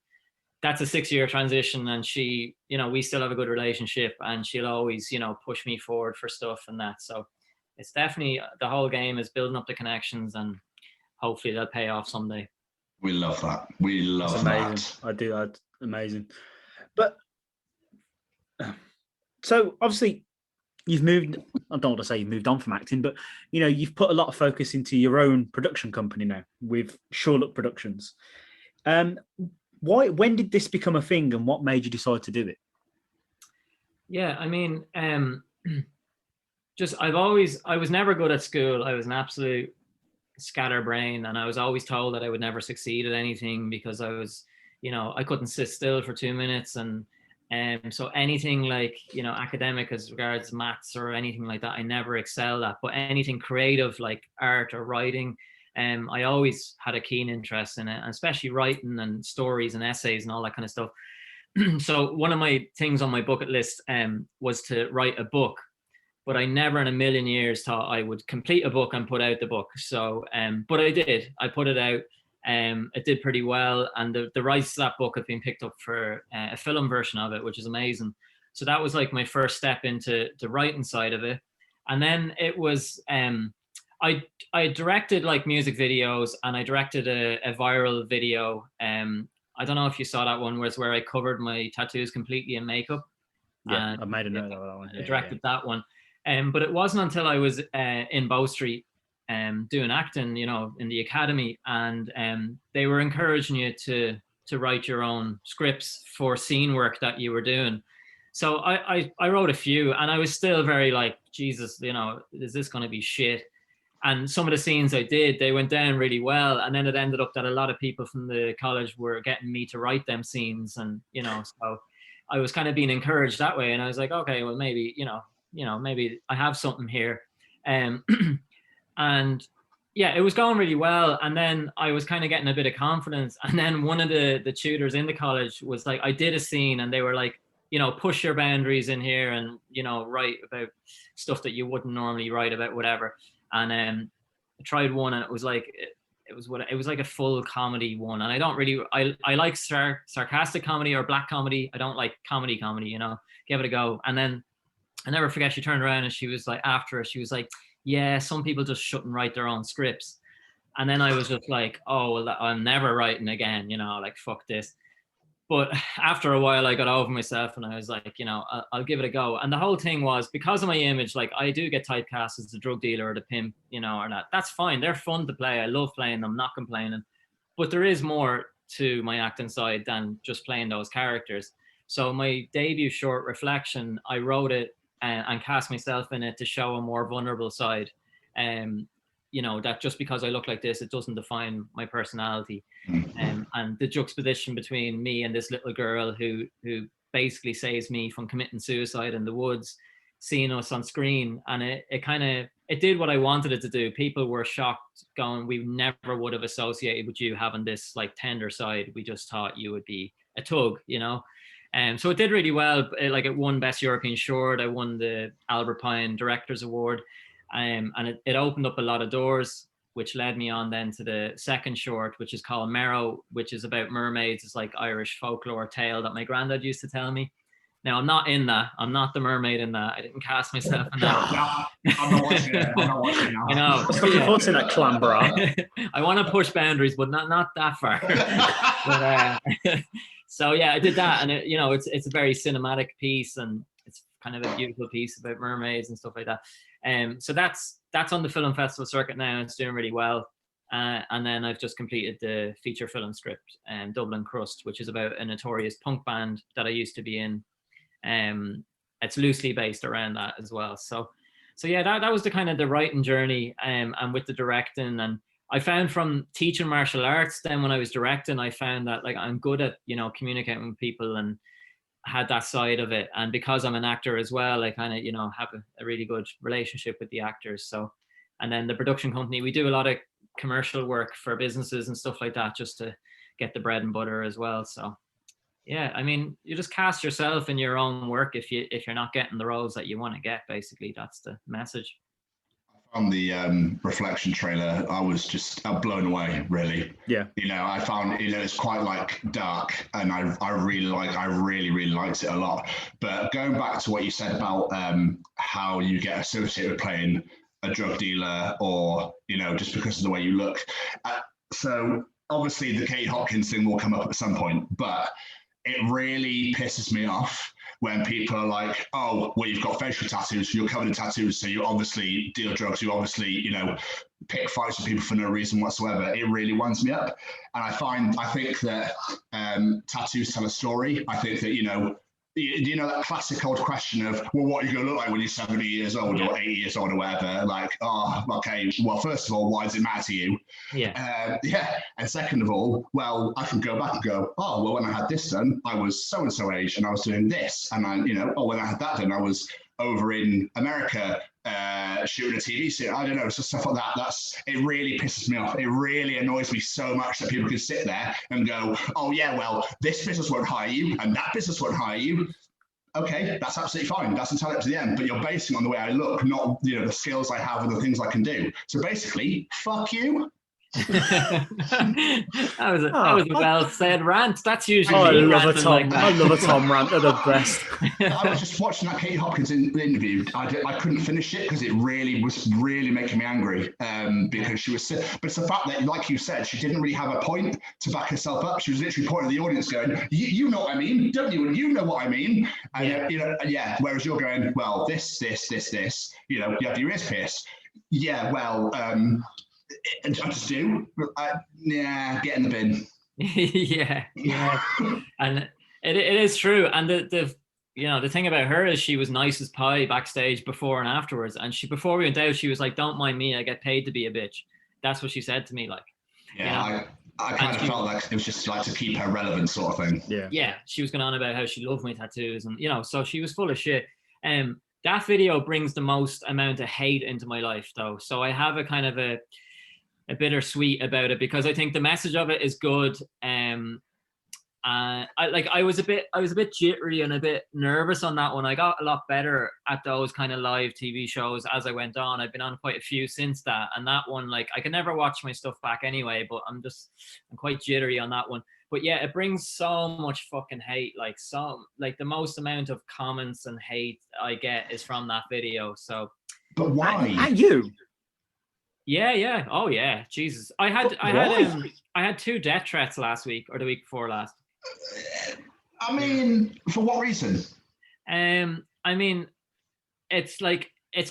F: that's a 6-year transition, and she, we still have a good relationship, and she'll always, push me forward for stuff and that. So it's definitely, the whole game is building up the connections, and hopefully they'll pay off someday.
G: We love that. We love that.
D: I do that. Amazing. But so obviously you've moved, I don't want to say you've moved on from acting, but you've put a lot of focus into your own production company now with Sure Look Productions. When did this become a thing, and what made you decide to do it?
F: Yeah, I mean, I was never good at school. I was an absolute scatterbrain, and I was always told that I would never succeed at anything because I was, I couldn't sit still for 2 minutes. And so anything like, academic as regards maths or anything like that, I never excelled at. But anything creative like art or writing, I always had a keen interest in it, and especially writing and stories and essays and all that kind of stuff. So one of my things on my bucket list was to write a book, but I never in a million years thought I would complete a book and put out the book. So, but I did. I put it out. It did pretty well, and the rights to that book have been picked up for a film version of it, which is amazing. So that was like my first step into the writing side of it, and then it was. I directed like music videos, and I directed a viral video. I don't know if you saw that one, where I covered my tattoos completely in makeup.
D: Yeah, I made a note of that one.
F: I directed that one. But it wasn't until I was in Bow Street doing acting, in the academy, and they were encouraging you to write your own scripts for scene work that you were doing. So I wrote a few, and I was still very like, Jesus, is this going to be shit? And some of the scenes I did, they went down really well. And then it ended up that a lot of people from the college were getting me to write them scenes. And, so I was kind of being encouraged that way. And I was like, okay, well, maybe, maybe I have something here. And yeah, it was going really well. And then I was kind of getting a bit of confidence. And then one of the tutors in the college was like, I did a scene, and they were like, push your boundaries in here and, write about stuff that you wouldn't normally write about, whatever. And I tried one, and it was like a full comedy one. And I don't really, I like sarcastic comedy or black comedy. I don't like comedy, give it a go. And then I never forget, she turned around and she was like, after it, she was like, yeah, some people just shouldn't write their own scripts. And then I was just like, oh, well, I'm never writing again, like, fuck this. But after a while, I got over myself, and I was like, I'll give it a go. And the whole thing was, because of my image, like, I do get typecast as the drug dealer or the pimp, or that. That's fine. They're fun to play. I love playing them, not complaining. But there is more to my acting side than just playing those characters. So my debut short, Reflection, I wrote it and cast myself in it to show a more vulnerable side. That just because I look like this, it doesn't define my personality. And the juxtaposition between me and this little girl who basically saves me from committing suicide in the woods, seeing us on screen, and it did what I wanted it to do. People were shocked, going, we never would have associated with you having this like tender side. We just thought you would be a tug, you know. And so it did really well. It won Best European Short. I won the Albert Pine Directors Award, and it opened up a lot of doors, which led me on then to the second short, which is called Merrow, which is about mermaids. It's like Irish folklore tale that my granddad used to tell me. Now, I'm not in that. I'm not the mermaid in that. I didn't cast myself in that.
G: I'm not watching it. I'm not watching it now.
F: I know.
D: What's the thoughts in that clam bra?
F: I want to push boundaries, but not that far. But, so yeah, I did that, and it's a very cinematic piece, and it's kind of a beautiful piece about mermaids and stuff like that. So that's on the film festival circuit now, and it's doing really well. And then I've just completed the feature film script, Dublin Crust, which is about a notorious punk band that I used to be in. It's loosely based around that as well. So yeah, that was the kind of the writing journey, and with the directing. And I found from teaching martial arts, then when I was directing, I found that like I'm good at, communicating with people, and had that side of it. And because I'm an actor as well, I kind of, have a really good relationship with the actors. So, and then the production company, we do a lot of commercial work for businesses and stuff like that, just to get the bread and butter as well. So yeah, I mean, you just cast yourself in your own work if you're not getting the roles that you want to get. Basically, that's the message.
G: On the Reflection trailer, I was just blown away, really.
D: Yeah.
G: I found, it's quite like dark, and I really liked it a lot. But going back to what you said about how you get associated with playing a drug dealer, or, just because of the way you look. So obviously the Katie Hopkins thing will come up at some point, but it really pisses me off when people are like, oh, well, you've got facial tattoos, you're covered in tattoos, so you obviously deal drugs, you obviously, pick fights with people for no reason whatsoever. It really winds me up. And I think that tattoos tell a story. I think that, that classic old question of, well, what are you going to look like when you're 70 years old or 80 years old or whatever? Like, oh, okay, well, first of all, why does it matter to you?
F: Yeah.
G: And second of all, well, I can go back and go, oh, well, when I had this done, I was so-and-so age and I was doing this. And when I had that done, I was over in America shooting a TV series. I don't know, so stuff like that. It really pisses me off. It really annoys me so much that people can sit there and go, oh yeah, well, this business won't hire you and that business won't hire you. Okay, that's absolutely fine. That's entirely up to them. But you're basing on the way I look, not the skills I have and the things I can do. So basically, fuck you.
F: that was a well said rant. That's usually
D: I love a Tom rant. They're the best.
G: I was just watching that Katie Hopkins interview. I couldn't finish it because it was really making me angry, because she was. But it's the fact that, like you said, she didn't really have a point to back herself up. She was literally pointing at the audience, going, "You know what I mean, don't you? And you know what I mean." And Whereas you're going, well, this. You have your ears pierced. Yeah, well. I just do. Get in the bin.
F: yeah. And it is true. And the thing about her is she was nice as pie backstage before and afterwards. And before we went out, she was like, "Don't mind me. I get paid to be a bitch." That's what she said to me. Like,
G: I kind of felt like it was just like to keep her relevant, sort of thing.
F: Yeah. She was going on about how she loved my tattoos, and so she was full of shit. That video brings the most amount of hate into my life, though. So I have a kind of a bittersweet about it, because I think the message of it is good. I was a bit jittery and a bit nervous on that one. I got a lot better at those kind of live TV shows as I went on. I've been on quite a few since that, and that one, like, I can never watch my stuff back anyway, but I'm quite jittery on that one. But yeah, it brings so much fucking hate. Like, the most amount of comments and hate I get is from that video. So,
G: but why?
D: At you?
F: Yeah. Oh yeah, Jesus. I had 2 death threats last week, or the week before last.
G: I mean, for what reason?
F: I mean, it's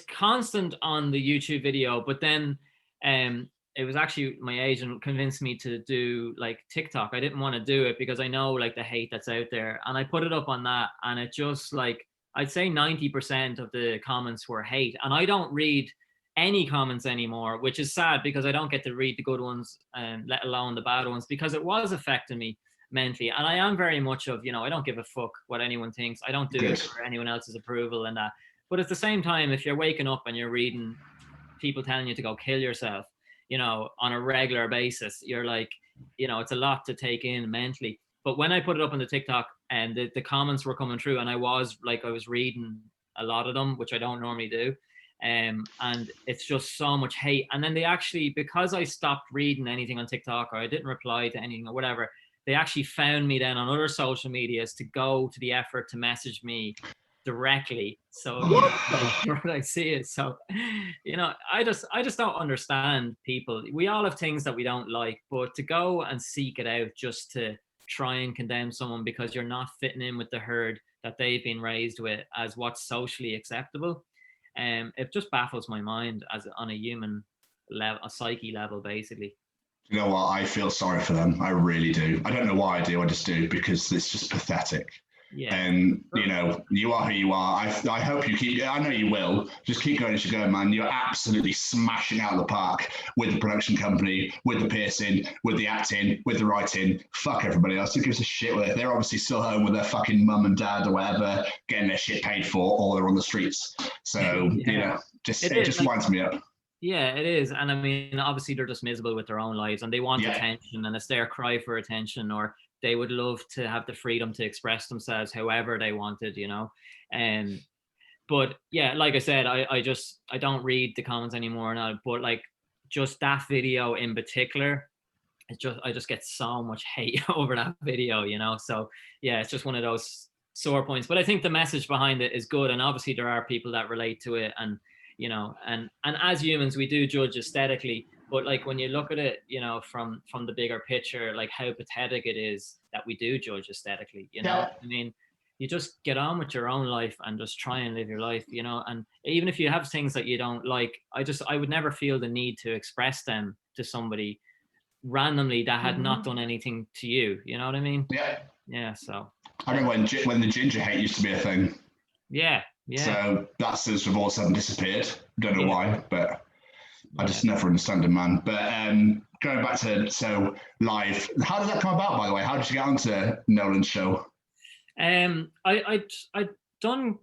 F: constant on the YouTube video, but then it was actually my agent convinced me to do like TikTok. I didn't want to do it because I know like the hate that's out there, and I put it up on that, and it just, like, I'd say 90% of the comments were hate, and I don't read any comments anymore, which is sad because I don't get to read the good ones, let alone the bad ones, because it was affecting me mentally. And I am very much of, I don't give a fuck what anyone thinks. I don't do it for anyone else's approval and that. But at the same time, if you're waking up and you're reading people telling you to go kill yourself, you know, on a regular basis, you're like, you know, it's a lot to take in mentally. But when I put it up on the TikTok and the comments were coming through, and I was reading a lot of them, which I don't normally do. And it's just so much hate. And then they actually, because I stopped reading anything on TikTok or I didn't reply to anything or whatever, they actually found me then on other social medias to go to the effort to message me directly. So what I see it. So, you know, I just don't understand people. We all have things that we don't like, but to go and seek it out just to try and condemn someone because you're not fitting in with the herd that they've been raised with as what's socially acceptable, it just baffles my mind as on a human level, a psyche level, basically.
G: You know what? I feel sorry for them. I really do. I don't know why I do. I just do, because it's just pathetic.
F: Yeah.
G: And, you know, you are who you are. I hope you keep, I know you will. Just keep going as you go, man. You're absolutely smashing out of the park with the production company, with the piercing, with the acting, with the writing. Fuck everybody else. Who gives a shit with it? They're obviously still home with their fucking mum and dad or whatever, getting their shit paid for, or they're on the streets. So, you know, it just winds me up.
F: Yeah, it is. And I mean, obviously they're just miserable with their own lives and they want attention, and it's their cry for attention, or they would love to have the freedom to express themselves however they wanted, you know. But yeah, like I said, I don't read the comments anymore now, but like just that video in particular, I just get so much hate over that video, you know. So yeah, it's just one of those sore points. But I think the message behind it is good, and obviously there are people that relate to it, and you know, and as humans we do judge aesthetically, but like when you look at it, you know, from the bigger picture, like how pathetic it is that we do judge aesthetically, you know. I mean, you just get on with your own life and just try and live your life, you know. And even if you have things that you don't like, I would never feel the need to express them to somebody randomly that had not done anything to you, you know what I mean? Yeah. So
G: I remember when the ginger hate used to be a thing.
F: Yeah.
G: So that seems to have all of a sudden disappeared. Don't know why, but I just never understand them, man. But going back to live, how did that come about, by the way? How did you get onto Nolan's show?
F: I'd done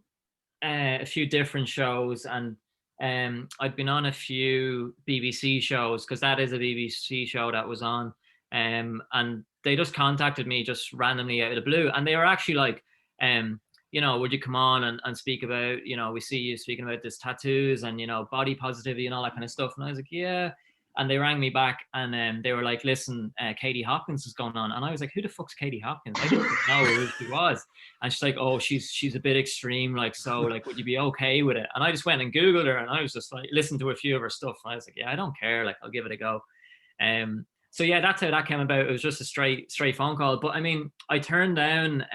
F: a few different shows, and I'd been on a few BBC shows, because that is a BBC show that was on, and they just contacted me just randomly out of the blue, and they were actually like, you know, would you come on and speak about, you know, we see you speaking about this tattoos and, you know, body positivity and all that kind of stuff. And I was like, yeah. And they rang me back and they were like, listen, Katie Hopkins is going on. And I was like, who the fuck's Katie Hopkins? I didn't know who she was. And she's like, oh, she's a bit extreme. Like, so like, would you be okay with it? And I just went and Googled her, and I was just like, listened to a few of her stuff. And I was like, yeah, I don't care. Like, I'll give it a go. So yeah, that's how that came about. It was just a straight phone call. But I mean, I turned down,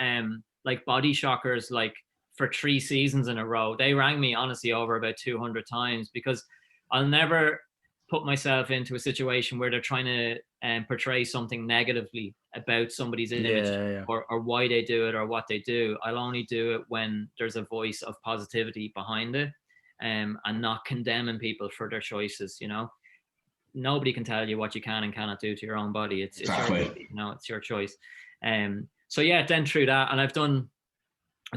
F: like Body Shockers, like for 3 seasons in a row. They rang me honestly over about 200 times, because I'll never put myself into a situation where they're trying to portray something negatively about somebody's image or why they do it or what they do. I'll only do it when there's a voice of positivity behind it, and not condemning people for their choices, you know. Nobody can tell you what you can and cannot do to your own body. It's your, you know, it's your choice. So yeah, then through that, and I've done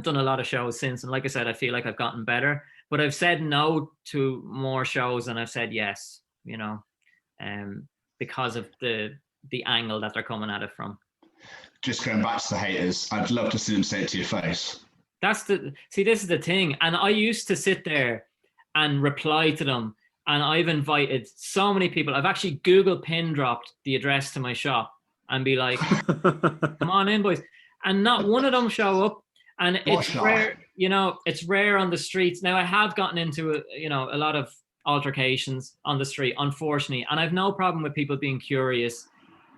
F: a lot of shows since, and like I said, I feel like I've gotten better, but I've said no to more shows than I've said yes, you know, because of the angle that they're coming at it from.
G: Just going back to the haters, I'd love to see them say it to your face.
F: This is the thing, and I used to sit there and reply to them, and I've invited so many people. I've actually Google pin dropped the address to my shop and be like, come on in, boys. And not one of them show up. And it's rare, you know, it's rare on the streets. Now, I have gotten into, you know, a lot of altercations on the street, unfortunately. And I've no problem with people being curious.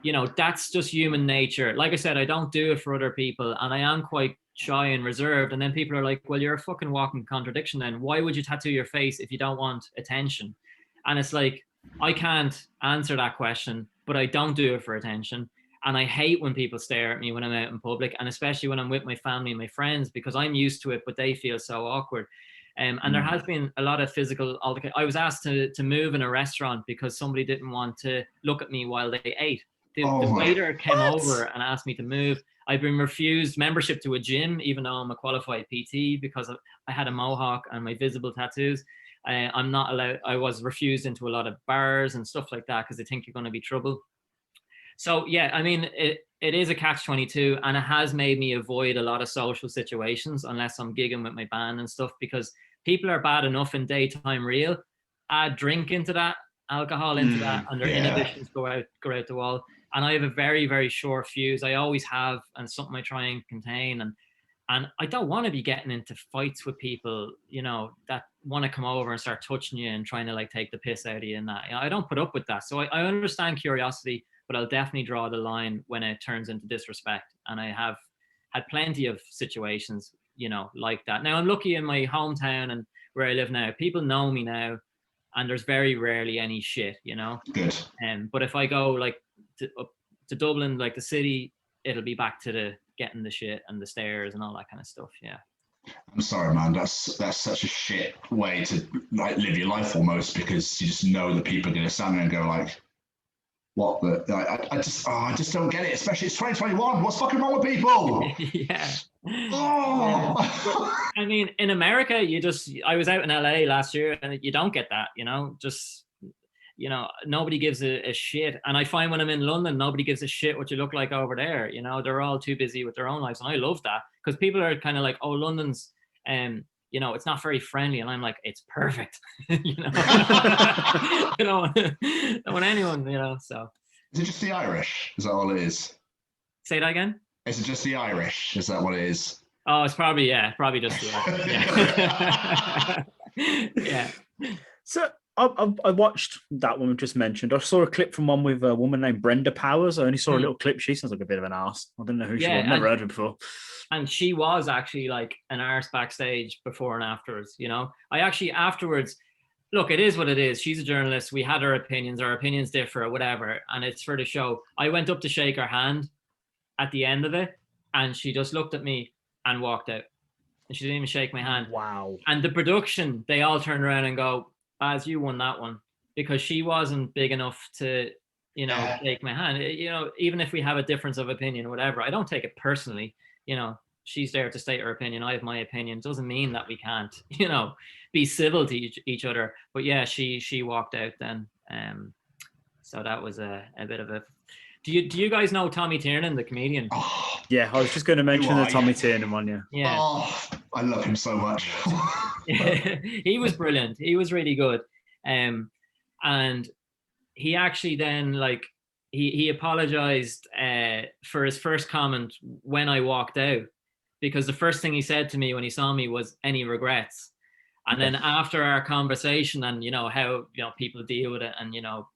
F: You know, that's just human nature. Like I said, I don't do it for other people. And I am quite shy and reserved. And then people are like, well, you're a fucking walking contradiction then. Why would you tattoo your face if you don't want attention? And it's like, I can't answer that question, but I don't do it for attention. And I hate when people stare at me when I'm out in public, and especially when I'm with my family and my friends, because I'm used to it, but they feel so awkward. And there has been a lot of physical altercation. I was asked to move in a restaurant because somebody didn't want to look at me while they ate. The waiter came over and asked me to move. I've been refused membership to a gym, even though I'm a qualified PT, because I had a mohawk and my visible tattoos. I'm not allowed. I was refused into a lot of bars and stuff like that because they think you're going to be trouble. So yeah, I mean, it is a catch-22, and it has made me avoid a lot of social situations unless I'm gigging with my band and stuff, because people are bad enough in daytime real. Add drink into that, alcohol into that, and their inhibitions go out the wall. And I have a very, very short fuse. I always have, and something I try and contain. And I don't want to be getting into fights with people, you know, that want to come over and start touching you and trying to like take the piss out of you and that. You know, I don't put up with that. So I understand curiosity, but I'll definitely draw the line when it turns into disrespect. And I have had plenty of situations, you know, like that. Now I'm lucky in my hometown and where I live now, people know me now, and there's very rarely any shit, you know.
G: Good.
F: But if I go like up to Dublin, like the city, it'll be back to the getting the shit and the stairs and all that kind of stuff. Yeah.
G: I'm sorry, man. That's such a shit way to like live your life almost, because you just know that people are going to stand there and go like, what the? I just don't get it. Especially it's 2021. What's fucking wrong with people?
F: Yeah.
G: Oh.
F: I mean, in America, I was out in LA last year, and you don't get that. You know, just, you know, nobody gives a shit. And I find when I'm in London, nobody gives a shit what you look like over there. You know, they're all too busy with their own lives, and I love that, because people are kind of like, oh, London's you know, it's not very friendly, and I'm like, it's perfect. You know, you know, don't want anyone, you know. So
G: is it just the Irish? Is that all it is?
F: Say that again.
G: Is it just the Irish? Is that what it is?
F: Oh, it's probably just the Irish. Yeah. Yeah.
D: So I watched that one we just mentioned. I saw a clip from one with a woman named Brenda Powers. I only saw a little clip. She sounds like a bit of an arse. I didn't know who she was. I've never heard of her before.
F: And she was actually like an arse backstage before and afterwards, you know. I actually afterwards, look, it is what it is. She's a journalist. We had our opinions differ or whatever. And it's for the show. I went up to shake her hand at the end of it, and she just looked at me and walked out. And she didn't even shake my hand.
D: Wow.
F: And the production, they all turned around and go, Baz, you won that one, because she wasn't big enough to, you know, shake my hand. You know, even if we have a difference of opinion or whatever, I don't take it personally. You know, she's there to state her opinion. I have my opinion. It doesn't mean that we can't, you know, be civil to each other. But yeah, she walked out then. So that was a bit of a. Do you guys know Tommy Tiernan, the comedian?
G: Oh,
D: yeah, I was just going to mention the Tommy Tiernan one. Yeah.
F: Yeah.
G: Oh, I love him so much.
F: He was brilliant. He was really good. And he actually then like he apologized for his first comment when I walked out, because the first thing he said to me when he saw me was, any regrets? And then after our conversation and, you know, how, you know, people deal with it, and, you know,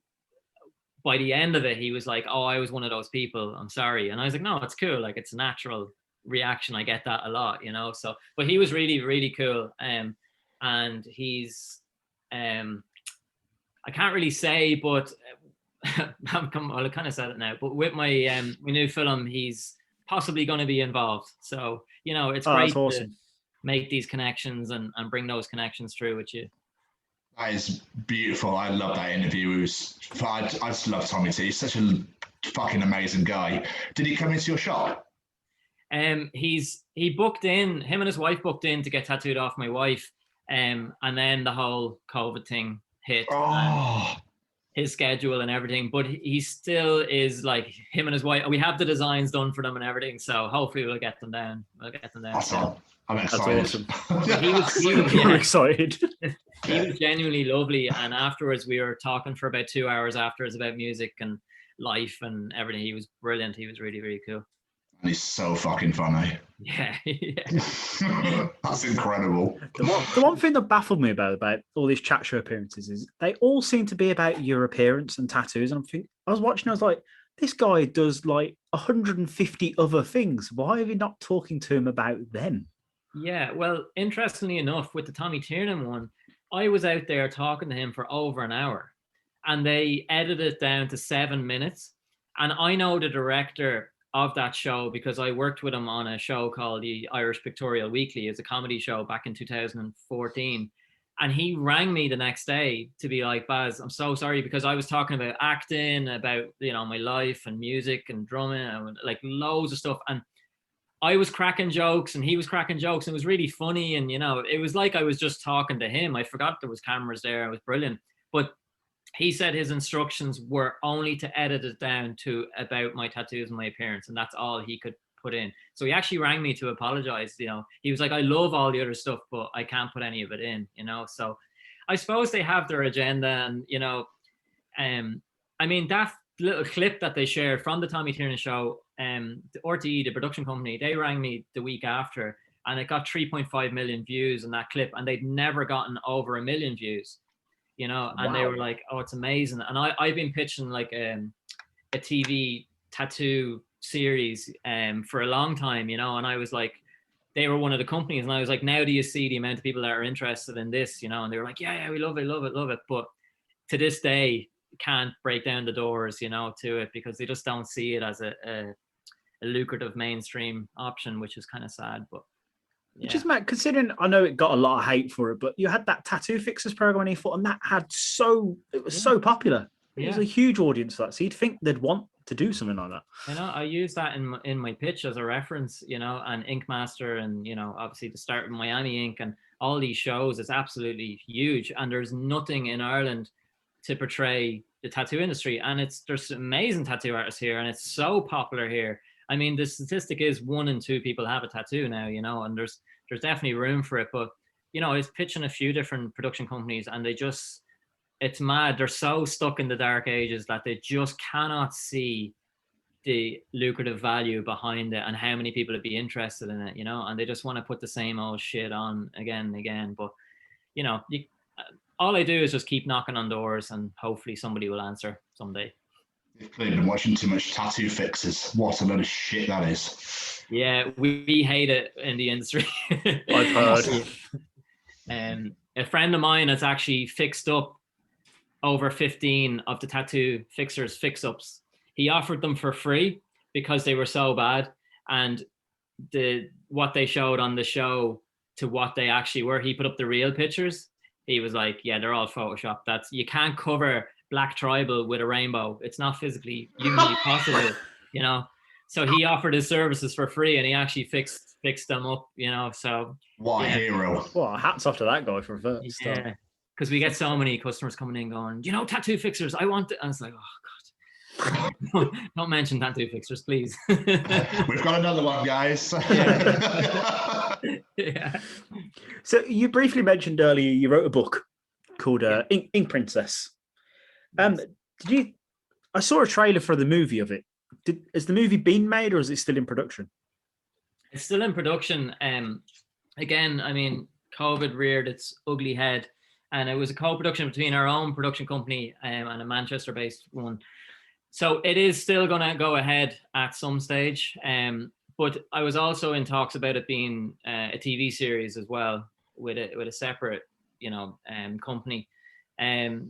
F: by the end of it, he was like, oh, I was one of those people. I'm sorry. And I was like, no, it's cool. Like, it's a natural reaction. I get that a lot, you know? So, but he was really, really cool. And he's, I can't really say, but I kind of said it now, but with my new film, he's possibly going to be involved. So, you know, it's great to make these connections and bring those connections through with you.
G: That is beautiful. I love that interview. I just love Tommy T. He's such a fucking amazing guy. Did he come into your shop?
F: He booked in, him and his wife booked in to get tattooed off my wife. And then the whole COVID thing hit. His schedule and everything, but he still is like, him and his wife, we have the designs done for them and everything, so hopefully we'll get them down.
G: Awesome. I'm excited.
D: That's awesome. We're excited.
F: He was genuinely lovely, and afterwards we were talking for about 2 hours afterwards about music and life and everything. He was brilliant. He was really, really cool.
G: And he's so fucking funny.
F: Yeah.
G: That's incredible.
D: The one thing that baffled me about all these chat show appearances is they all seem to be about your appearance and tattoos. And I was watching, I was like, this guy does like 150 other things. Why are we not talking to him about them?
F: Yeah, well, interestingly enough, with the Tommy Tiernan one, I was out there talking to him for over an hour, and they edited it down to 7 minutes. And I know the director of that show because I worked with him on a show called the Irish Pictorial Weekly. It's a comedy show back in 2014. And he rang me the next day to be like, Baz, I'm so sorry, because I was talking about acting, about, you know, my life and music and drumming and like loads of stuff. And I was cracking jokes and he was cracking jokes. It was really funny. And, you know, it was like I was just talking to him. I forgot there was cameras there. It was brilliant. But he said his instructions were only to edit it down to about my tattoos and my appearance. And that's all he could put in. So he actually rang me to apologize. You know, he was like, I love all the other stuff, but I can't put any of it in, you know? So I suppose they have their agenda. And, you know, I mean, that little clip that they shared from the Tommy Tiernan show, the RTE, the production company, they rang me the week after and it got 3.5 million views in that clip, and they'd never gotten over 1 million views, you know, and They were like, oh, it's amazing. And I've been pitching like a TV tattoo series for a long time, you know, and I was like, they were one of the companies, and I was like, now do you see the amount of people that are interested in this, you know? And they were like, yeah, we love it. But to this day, can't break down the doors, you know, to it, because they just don't see it as a lucrative mainstream option, which is kind of sad. But yeah.
D: Which is mad, considering I know it got a lot of hate for it, but you had that Tattoo Fixers program on E4, and that had so popular. It was a huge audience for that. So you'd think they'd want to do something like that.
F: You know, I use that in my pitch as a reference, you know, and Ink Master, and, you know, obviously the start of Miami Ink and all these shows is absolutely huge. And there's nothing in Ireland to portray the tattoo industry. And there's amazing tattoo artists here, and it's so popular here. I mean, the statistic is 1 in 2 people have a tattoo now, you know, and there's definitely room for it. But, you know, it's pitching a few different production companies, and it's mad. They're so stuck in the dark ages that they just cannot see the lucrative value behind it and how many people would be interested in it, you know, and they just want to put the same old shit on again and again. But, you know, all I do is just keep knocking on doors, and hopefully somebody will answer someday.
G: You've clearly been watching too much Tattoo Fixers. What a load of shit that is.
F: Yeah, we hate it in the industry.
D: I've heard.
F: A friend of mine has actually fixed up over 15 of the Tattoo Fixers fix-ups. He offered them for free because they were so bad, and what they showed on the show to what they actually were, he put up the real pictures. He was like, yeah, they're all Photoshopped. You can't cover black tribal with a rainbow. It's not physically humanly possible, you know? So he offered his services for free, and he actually fixed them up, you know? So
G: what a hero.
D: Well, hats off to that guy for a first.
F: Yeah, because we get so many customers coming in going, you know, Tattoo Fixers, I want it. And it's like, oh God, don't mention Tattoo Fixers, please.
G: We've got another one, guys.
F: Yeah.
D: So you briefly mentioned earlier you wrote a book called Ink Princess. I saw a trailer for the movie of it. Has the movie been made, or is it still in production? It's
F: still in production. Again, I mean, COVID reared its ugly head, and it was a co-production between our own production company and a Manchester-based one. So it is still going to go ahead at some stage. But I was also in talks about it being a TV series as well, with a separate, you know, company.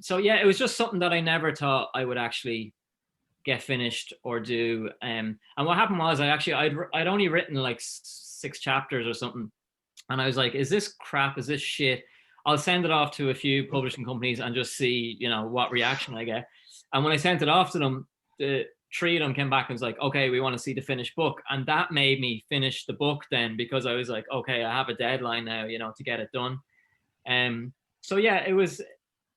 F: So yeah, it was just something that I never thought I would actually get finished or do. And what happened was I'd only written like 6 chapters or something, and I was like, is this crap? Is this shit? I'll send it off to a few publishing companies and just see, you know, what reaction I get. And when I sent it off to them, the 3 of them came back and was like, okay, we want to see the finished book. And that made me finish the book then, because I was like, okay, I have a deadline now, you know, to get it done. So yeah,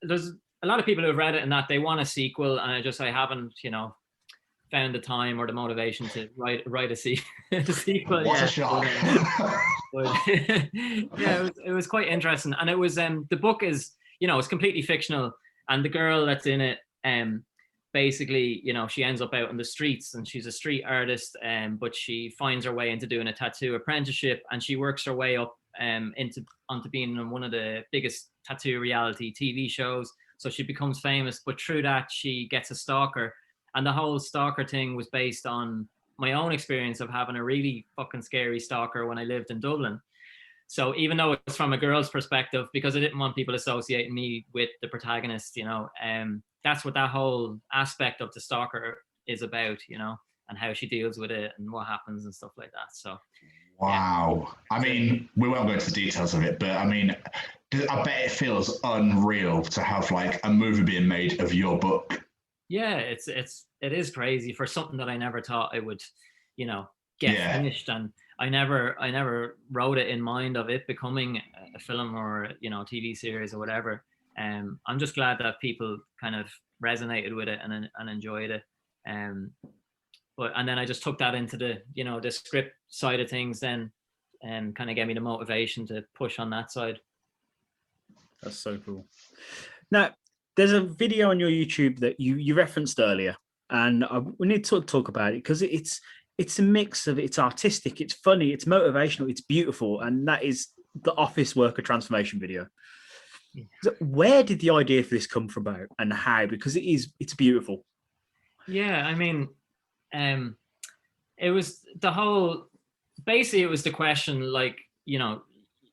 F: there's a lot of people who have read it and that they want a sequel, and I haven't, you know, found the time or the motivation to write a sequel.
G: What a shock.
F: But, yeah, it was quite interesting. And it was, the book is, you know, it's completely fictional, and the girl that's in it, basically, you know, she ends up out on the streets, and she's a street artist, but she finds her way into doing a tattoo apprenticeship, and she works her way up onto being on one of the biggest tattoo reality TV shows. So she becomes famous, but through that she gets a stalker, and the whole stalker thing was based on my own experience of having a really fucking scary stalker when I lived in Dublin. So even though it's from a girl's perspective, because I didn't want people associating me with the protagonist, you know, that's what that whole aspect of the stalker is about, you know, and how she deals with it and what happens and stuff like that. So
G: wow. Yeah. I mean, we won't go into the details of it, but I mean, I bet it feels unreal to have like a movie being made of your book.
F: Yeah, it is crazy for something that I never thought I would, you know, get finished. And I never wrote it in mind of it becoming a film or, you know, TV series or whatever. I'm just glad that people kind of resonated with it and enjoyed it. And then I just took that into the, you know, the script side of things then, and kind of gave me the motivation to push on that side.
D: That's so cool. Now, there's a video on your YouTube that you referenced earlier, and we need to talk about it because it's a mix of, it's artistic, it's funny, it's motivational, it's beautiful, and that is the office worker transformation video. Yeah. So where did the idea for this come from about, and how? Because it's beautiful.
F: Yeah, I mean, it was the whole, basically it was the question, like, you know,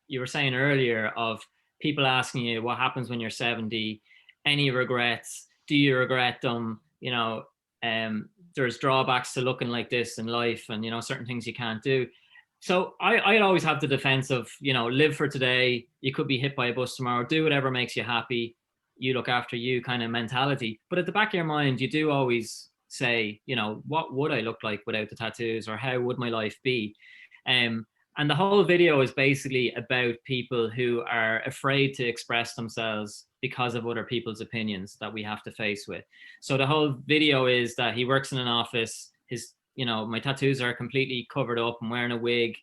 F: you were saying earlier, of people asking you what happens when you're 70, any regrets, do you regret them, you know, there's drawbacks to looking like this in life, and, you know, certain things you can't do. So I'd always have the defense of, you know, live for today, you could be hit by a bus tomorrow, do whatever makes you happy, you look after you kind of mentality. But at the back of your mind, you do always say, you know, what would I look like without the tattoos, or how would my life be? And the whole video is basically about people who are afraid to express themselves because of other people's opinions that we have to face with. So the whole video is that he works in an office, you know, my tattoos are completely covered up, I'm wearing a wig,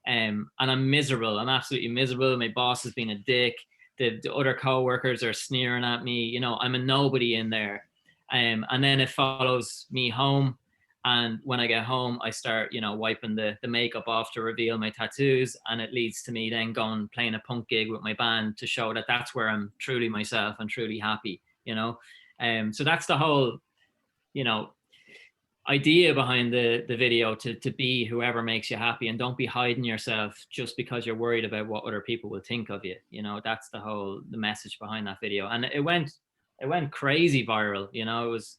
F: and I'm miserable. I'm absolutely miserable. My boss has been a dick. The other co-workers are sneering at me. You know, I'm a nobody in there. And then it follows me home. And when I get home, I start, you know, wiping the makeup off to reveal my tattoos. And it leads to me then going playing a punk gig with my band to show that that's where I'm truly myself and truly happy, you know. So that's the whole, you know, idea behind the video, to be whoever makes you happy, and don't be hiding yourself just because you're worried about what other people will think of you. You know, that's the message behind that video. And it went crazy viral. You know, it was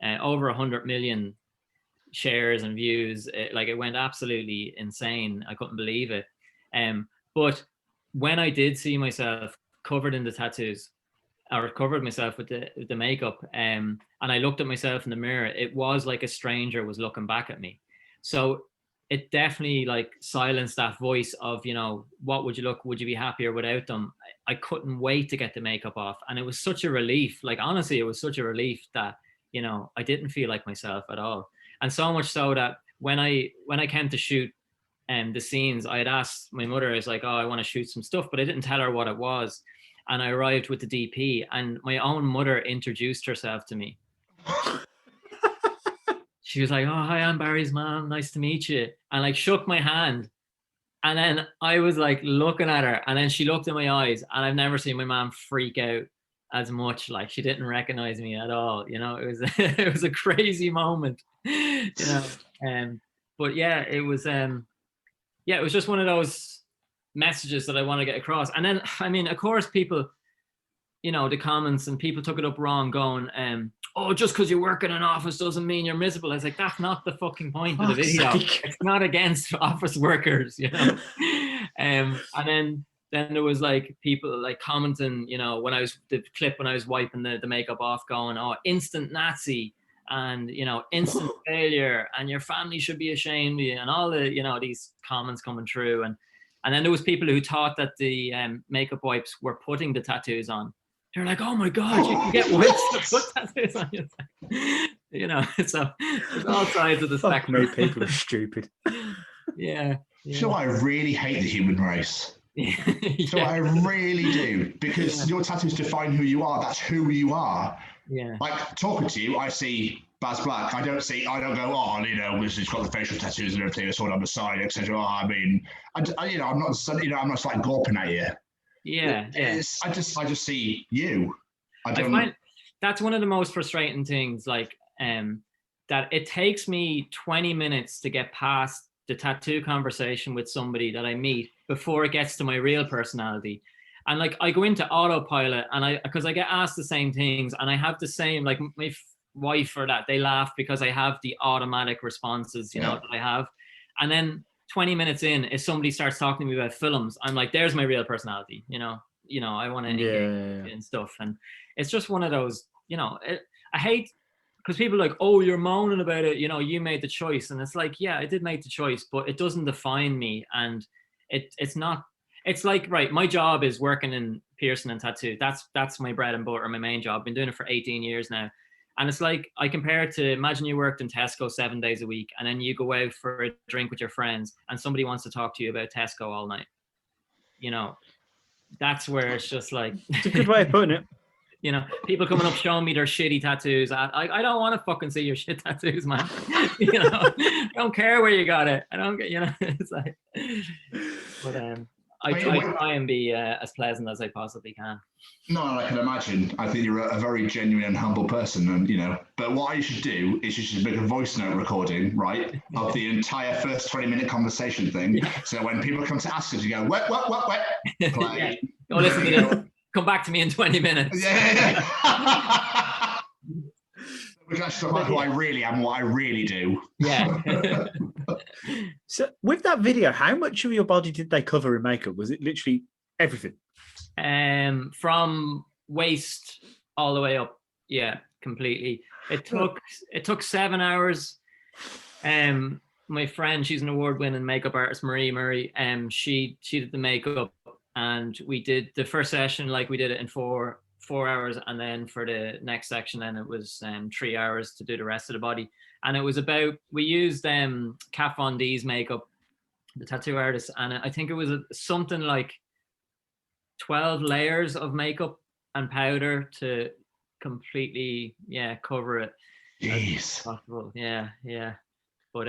F: over 100 million shares and views. It went absolutely insane. I couldn't believe it. But when I did see myself covered in the tattoos, or covered myself with the makeup, and I looked at myself in the mirror, it was like a stranger was looking back at me. So it definitely like silenced that voice of, you know, would you be happier without them? I couldn't wait to get the makeup off. And it was such a relief. Like, honestly, it was such a relief that, you know, I didn't feel like myself at all. And so much so that when I came to shoot the scenes, I had asked my mother, I was like, oh, I want to shoot some stuff, but I didn't tell her what it was. And I arrived with the DP, and my own mother introduced herself to me. She was like, oh, hi, I'm Barry's mom. Nice to meet you. And like shook my hand. And then I was like looking at her, and then she looked in my eyes, and I've never seen my mom freak out as much. Like, she didn't recognize me at all. You know, it was it was a crazy moment. You know, but yeah, it was just one of those messages that I want to get across. And then, I mean, of course, people, you know, the comments, and people took it up wrong, going, oh, just because you work in an office doesn't mean you're miserable. I was like, that's not the fucking point of the video. It's not against office workers, you know. And then there was like people like commenting, you know, when I was wiping the makeup off, going, oh, instant Nazi, and, you know, instant failure, and your family should be ashamed of you, and all the, you know, these comments coming through. And then there was people who thought that the makeup wipes were putting the tattoos on. They're like, oh my God, you can get wipes to put tattoos on you. You know, so there's all sides of the spectrum.
D: People are stupid.
F: Yeah.
G: So I really hate the human race. So I really do, because your tattoos define who you are. That's who you are.
F: Yeah.
G: Like, talking to you, I see Baz Black. I don't go, oh, you know, he's got the facial tattoos and everything, it's all on the side, etc. I mean, you know, I'm not like gawping at you.
F: Yeah.
G: I just see you.
F: I find that's one of the most frustrating things, like, that it takes me 20 minutes to get past the tattoo conversation with somebody that I meet before it gets to my real personality. And like, I go into autopilot, and because I get asked the same things, and I have the same, like, my wife for that, they laugh because I have the automatic responses, you know, that I have. And then 20 minutes in, if somebody starts talking to me about films, I'm like, there's my real personality, you know, I want to engage in stuff. And it's just one of those, you know, I hate because people are like, oh, you're moaning about it, you know, you made the choice. And it's like, yeah, I did make the choice, but it doesn't define me. And it's not, it's like, right, my job is working in piercing and tattoo. That's my bread and butter, my main job. I've been doing it for 18 years now. And it's like, I compare it to, imagine you worked in Tesco 7 days a week, and then you go out for a drink with your friends and somebody wants to talk to you about Tesco all night. You know, that's where it's just like...
D: It's a good way of putting it.
F: You know, people coming up showing me their shitty tattoos. I don't want to fucking see your shit tattoos, man. You know, I don't care where you got it. I don't get, you know, it's like... But I try and be as pleasant as I possibly can.
G: No, I can imagine. I think you're a very genuine and humble person, and you know. But what you should do is you should make a voice note recording, right, of the entire first 20-minute conversation thing. Yeah. So when people come to ask us, you go, what, play.
F: Yeah. Go listen to this. Come back to me in 20 minutes.
G: Yeah. We can actually talk about who I really am, what I really do.
F: Yeah.
D: So with that video, how much of your body did they cover in makeup? Was it literally everything?
F: From waist all the way up. Yeah, completely. It took 7 hours. My friend, she's an award-winning makeup artist, Marie Murray. She did the makeup, and we did the first session, like we did it in four hours, and then for the next section, then it was 3 hours to do the rest of the body. And it was about, we used Kat Von D's makeup, the tattoo artist, and I think it was something like 12 layers of makeup and powder to completely cover it.
G: Jeez.
F: Possible. Yeah. But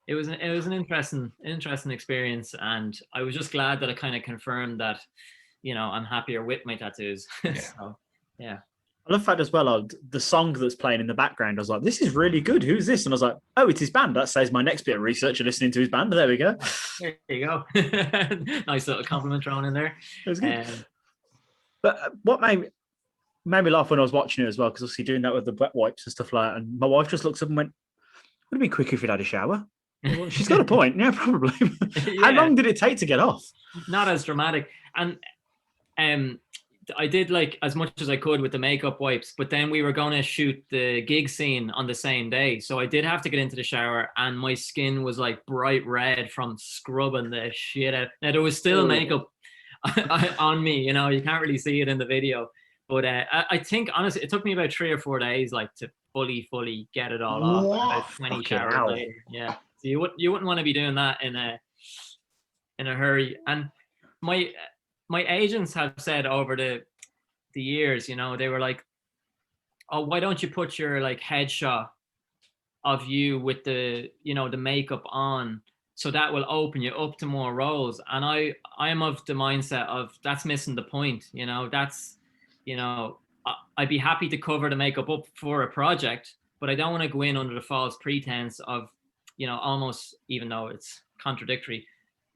F: it was an interesting experience, and I was just glad that I kind of confirmed that, you know, I'm happier with my tattoos.
G: Yeah.
F: So, yeah.
D: I love the fact as well, the song that's playing in the background, I was like, this is really good. Who's this? And I was like, oh, it's his band. That says my next bit of research and listening to his band. There we go.
F: There you go. Nice little compliment thrown in there.
D: It was good. But what made me laugh when I was watching it as well, because obviously doing that with the wet wipes and stuff like that, and my wife just looks up and went, would it be quicker if you'd had a shower? Well, she's got a point. Yeah, probably.
F: Yeah.
D: How long did it take to get off?
F: Not as dramatic. And I did like as much as I could with the makeup wipes, but then we were going to shoot the gig scene on the same day. So I did have to get into the shower, and my skin was like bright red from scrubbing the shit out. Now there was still makeup on me, you know, you can't really see it in the video. But I think honestly, it took me about 3 or 4 days like to fully get it all off. About 20 showers later. Yeah. So you wouldn't want to be doing that in a hurry. And my agents have said over the years, you know, they were like, oh, why don't you put your like headshot of you with the, you know, the makeup on, so that will open you up to more roles. And I am of the mindset of that's missing the point. You know, that's, you know, I'd be happy to cover the makeup up for a project, but I don't want to go in under the false pretense of, you know, almost, even though it's contradictory,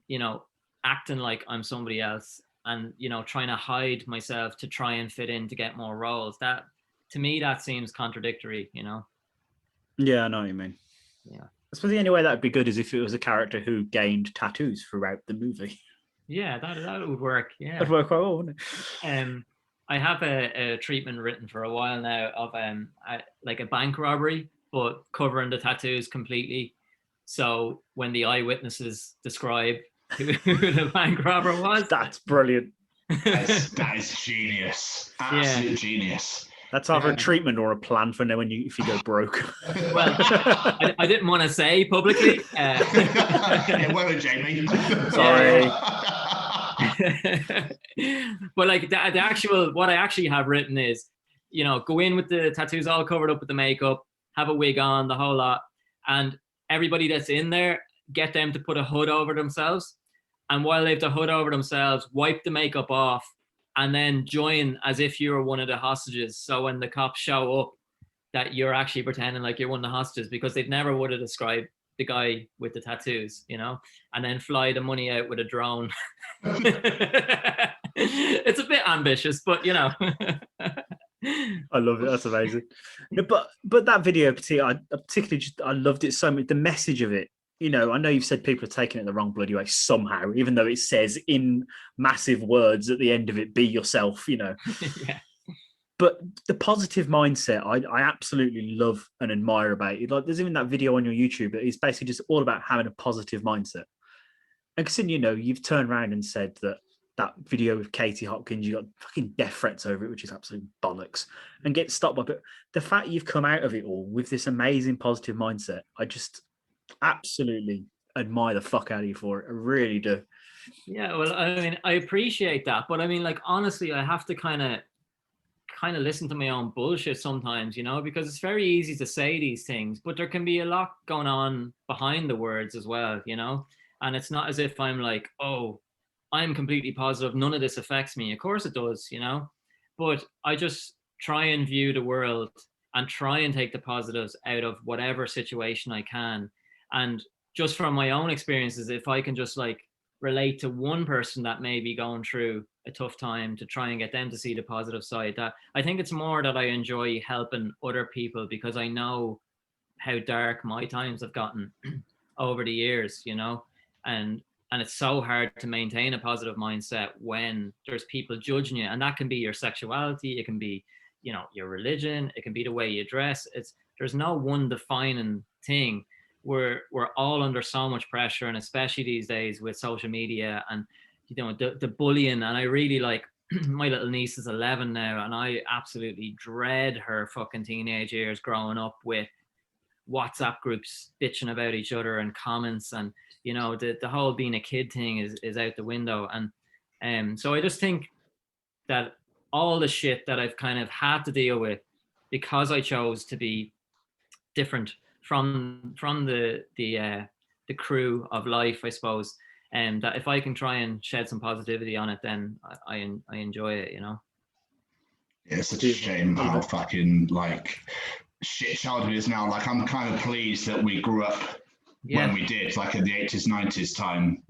F: you know, acting like I'm somebody else and, you know, trying to hide myself to try and fit in to get more roles. That, to me, that seems contradictory, you know?
D: Yeah, I know what you mean.
F: Yeah.
D: I suppose the only way that would be good is if it was a character who gained tattoos throughout the movie.
F: Yeah, that would work. Yeah.
D: That'd work quite well, wouldn't it?
F: I have a treatment written for a while now of like a bank robbery, but covering the tattoos completely. So when the eyewitnesses describe who the bank robber was,
D: that's brilliant.
G: That is genius. Absolute genius.
D: That's either a treatment or a plan for now if you go broke.
F: Well, I didn't want to say publicly.
G: Well, Jamie.
D: Sorry.
F: But like the actual, what I actually have written is, you know, go in with the tattoos all covered up with the makeup, have a wig on, the whole lot, and everybody that's in there, get them to put a hood over themselves, and while they have the hood over themselves, wipe the makeup off, and then join as if you're one of the hostages. So when the cops show up, that you're actually pretending like you're one of the hostages, because they'd never would have described the guy with the tattoos, you know, and then fly the money out with a drone. It's a bit ambitious, but you know.
D: I love it. That's amazing. No, but that video, particularly, I loved it so much. The message of it, you know, I know you've said people are taking it the wrong bloody way somehow, even though it says in massive words at the end of it, be yourself, you know.
F: Yeah.
D: But the positive mindset, I absolutely love and admire about it. Like, there's even that video on your YouTube that is basically just all about having a positive mindset. And considering, you've turned around and said that video with Katie Hopkins, you got fucking death threats over it, which is absolute bollocks, and get stopped by it. The fact you've come out of it all with this amazing positive mindset, I just absolutely admire the fuck out of you for it. I really do.
F: Yeah, well, I mean, I appreciate that, but I mean, like, honestly, I have to kind of listen to my own bullshit sometimes, because it's very easy to say these things, but there can be a lot going on behind the words as well, and it's not as if I'm like, oh, I'm completely positive, none of this affects me. Of course it does, but I just try and view the world and try and take the positives out of whatever situation I can. And just from my own experiences, if I can just like relate to one person that may be going through a tough time, to try and get them to see the positive side, that I think it's more that I enjoy helping other people, because I know how dark my times have gotten over the years, and it's so hard to maintain a positive mindset when there's people judging you, and that can be your sexuality, it can be, your religion, it can be the way you dress. There's no one defining thing. We're all under so much pressure, and especially these days with social media and the bullying. And I really, like, my little niece is 11 now, and I absolutely dread her fucking teenage years growing up with WhatsApp groups bitching about each other and comments, and the whole being a kid thing is out the window. And so I just think that all the shit that I've kind of had to deal with, because I chose to be different from the crew of life, I suppose, and that if I can try and shed some positivity on it, then I enjoy it.
G: Yeah, it's such a shame how fucking like shit childhood is now. Like, I'm kind of pleased that we grew up when we did, like in the 80s, 90s time,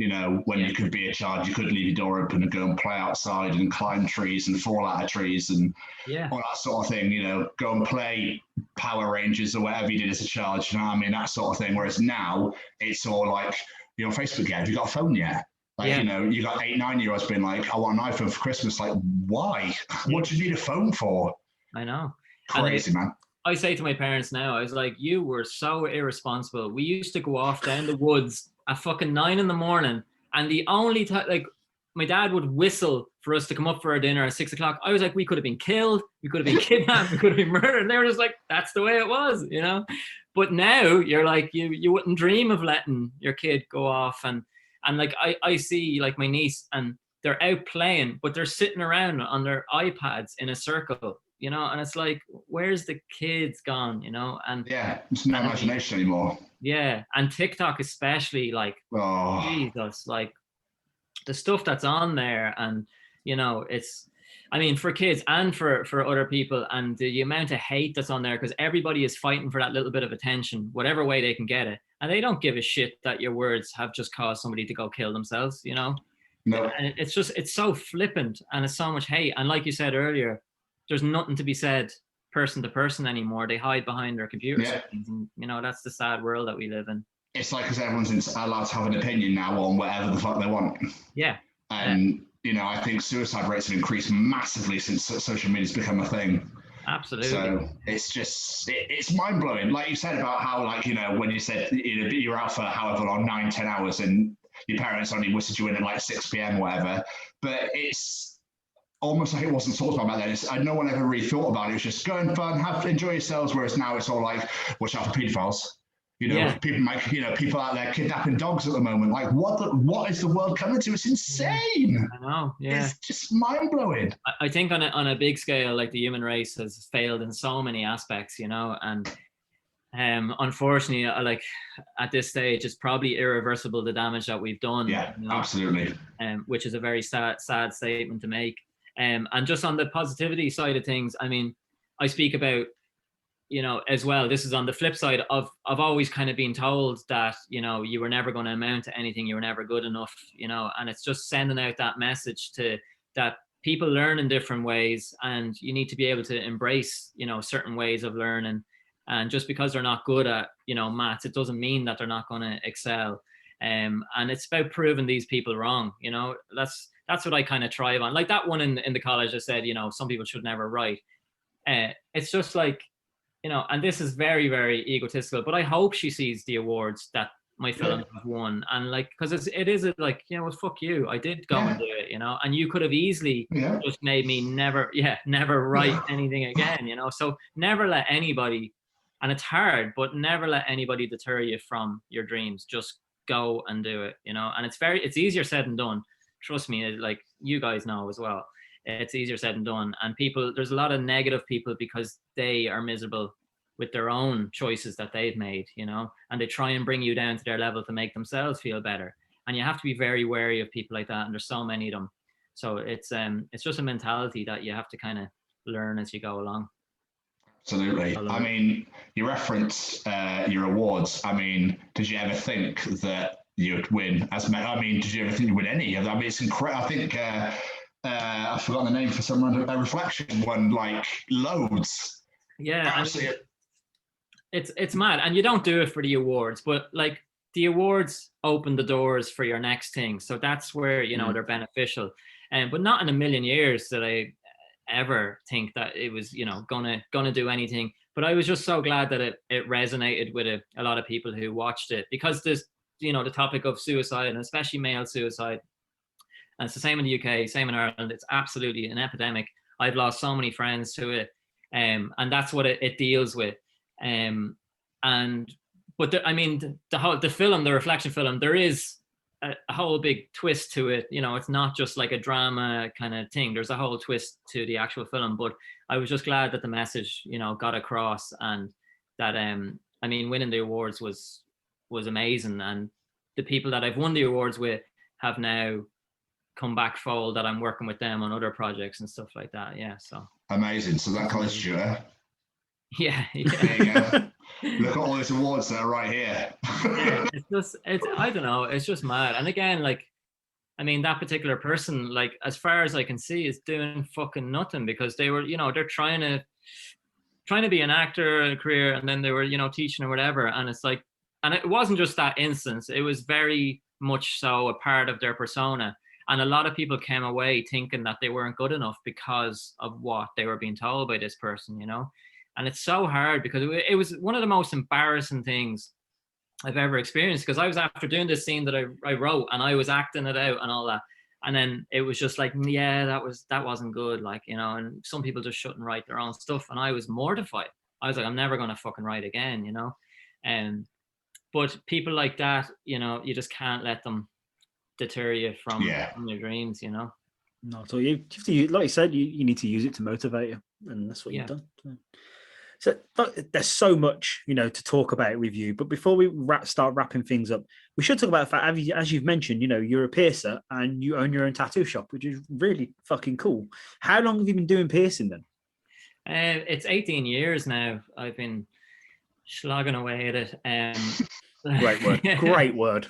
G: when you could be a child, you could leave your door open and go and play outside and climb trees and fall out of trees and all that sort of thing, go and play Power Rangers or whatever you did as a child, that sort of thing. Whereas now it's all like, you're on Facebook, have you got a phone yet? Like, you got 8, 9-year-olds being like, I want an iPhone for Christmas. Like, why? What do you need a phone for?
F: I know.
G: Crazy, man.
F: I say to my parents now, I was like, you were so irresponsible. We used to go off down the woods at fucking 9 a.m. And the only time, like, my dad would whistle for us to come up for our dinner at 6 o'clock. I was like, we could have been killed. We could have been kidnapped. We could have been murdered. And they were just like, that's the way it was, But now you're like, you wouldn't dream of letting your kid go off. And like, I see like my niece, and they're out playing, but they're sitting around on their iPads in a circle. And it's like, where's the kids gone, And
G: it's no imagination anymore.
F: Yeah, and TikTok especially, like, Jesus, like the stuff that's on there, and it's, I mean, for kids and for other people, and the amount of hate that's on there, because everybody is fighting for that little bit of attention, whatever way they can get it, and they don't give a shit that your words have just caused somebody to go kill themselves, No. And it's so flippant, and it's so much hate, and like you said earlier, there's nothing to be said person to person anymore. They hide behind their computer screens, and that's the sad world that we live in.
G: It's like, because everyone's allowed to have an opinion now on whatever the fuck they want.
F: Yeah.
G: And I think suicide rates have increased massively since social media's become a thing.
F: Absolutely.
G: So it's just, it's mind blowing. Like you said about how, like, when you said you're out for however long, 9-10 hours, and your parents only whistled you in at like 6 p.m. whatever, but it's almost like it wasn't talked about back then. No one ever really thought about it. It was just go and fun, enjoy yourselves. Whereas now it's all like, watch out for pedophiles. People out there kidnapping dogs at the moment. Like, what is the world coming to? It's insane.
F: I know. Yeah,
G: it's just mind blowing.
F: I think on a big scale, like, the human race has failed in so many aspects, and unfortunately, like, at this stage, it's probably irreversible, the damage that we've done.
G: Yeah, absolutely.
F: Which is a very sad statement to make. And just on the positivity side of things, I mean, I speak about, as well, this is on the flip side of always kind of being told that, you were never going to amount to anything, you were never good enough, and it's just sending out that message that people learn in different ways, and you need to be able to embrace, certain ways of learning. And just because they're not good at, maths, it doesn't mean that they're not going to excel. And it's about proving these people wrong. That's what I kind of thrive on. Like that one in the college, I said, some people should never write. It's just like, you know, and this is very, very egotistical, but I hope she sees the awards that my film have won, and like, because it is like, you know, well, fuck you, I did go and do it, you know, and you could have easily just made me never write anything again, you know. So never let anybody, and it's hard, but never let anybody deter you from your dreams. Just go and do it, you know. And it's easier said than done. Trust me, like you guys know as well. It's easier said than done. And there's a lot of negative people because they are miserable with their own choices that they've made, you know, and they try and bring you down to their level to make themselves feel better. And you have to be very wary of people like that. And there's so many of them. So it's just a mentality that you have to kind of learn as you go along.
G: Absolutely. I mean, you reference your awards. I mean, did you ever think that you'd win? I mean, did you ever think you'd win any? I mean, it's incredible. I think I've forgotten the name for someone. Reflection won like loads.
F: Yeah, absolutely. It's mad, and you don't do it for the awards, but like the awards open the doors for your next thing. So that's where, you know, they're beneficial. But not in a million years did I ever think that it was, you know, gonna do anything. But I was just so glad that it resonated with a lot of people who watched it, because there's, you know, the topic of suicide, and especially male suicide. And it's the same in the UK, same in Ireland. It's absolutely an epidemic. I've lost so many friends to it. And that's what it deals with. But the film, the Reflection film, there is a whole big twist to it. You know, it's not just like a drama kind of thing. There's a whole twist to the actual film. But I was just glad that the message, you know, got across, and that I mean, winning the awards was amazing. And the people that I've won the awards with have now come back fold, that I'm working with them on other projects and stuff like that. Yeah, so
G: amazing. So that constitutes
F: yeah.
G: There you go. Look at all those awards that are right here.
F: Yeah, it's I don't know, it's just mad. And again, like, I mean, that particular person, like, as far as I can see, is doing fucking nothing, because they were, you know, they're trying to be an actor in a career, and then they were, you know, teaching or whatever. And it's like, and it wasn't just that instance, it was very much so a part of their persona. And a lot of people came away thinking that they weren't good enough because of what they were being told by this person, you know. And it's so hard, because it was one of the most embarrassing things I've ever experienced, because I was after doing this scene that I wrote, and I was acting it out and all that. And then it was just like, yeah, that wasn't good, like, you know. And some people just shouldn't write their own stuff. And I was mortified. I was like, I'm never going to fucking write again, you know. But people like that, you know, you just can't let them deter you from your dreams, you know.
D: No, so you have to, like you said, you need to use it to motivate you, and that's what you've done. So there's so much, you know, to talk about with you. But before we start wrapping things up, we should talk about the fact, as you've mentioned, you know, you're a piercer and you own your own tattoo shop, which is really fucking cool. How long have you been doing piercing then?
F: It's 18 years now. I've been slogging away at it.
D: Great word. Great word.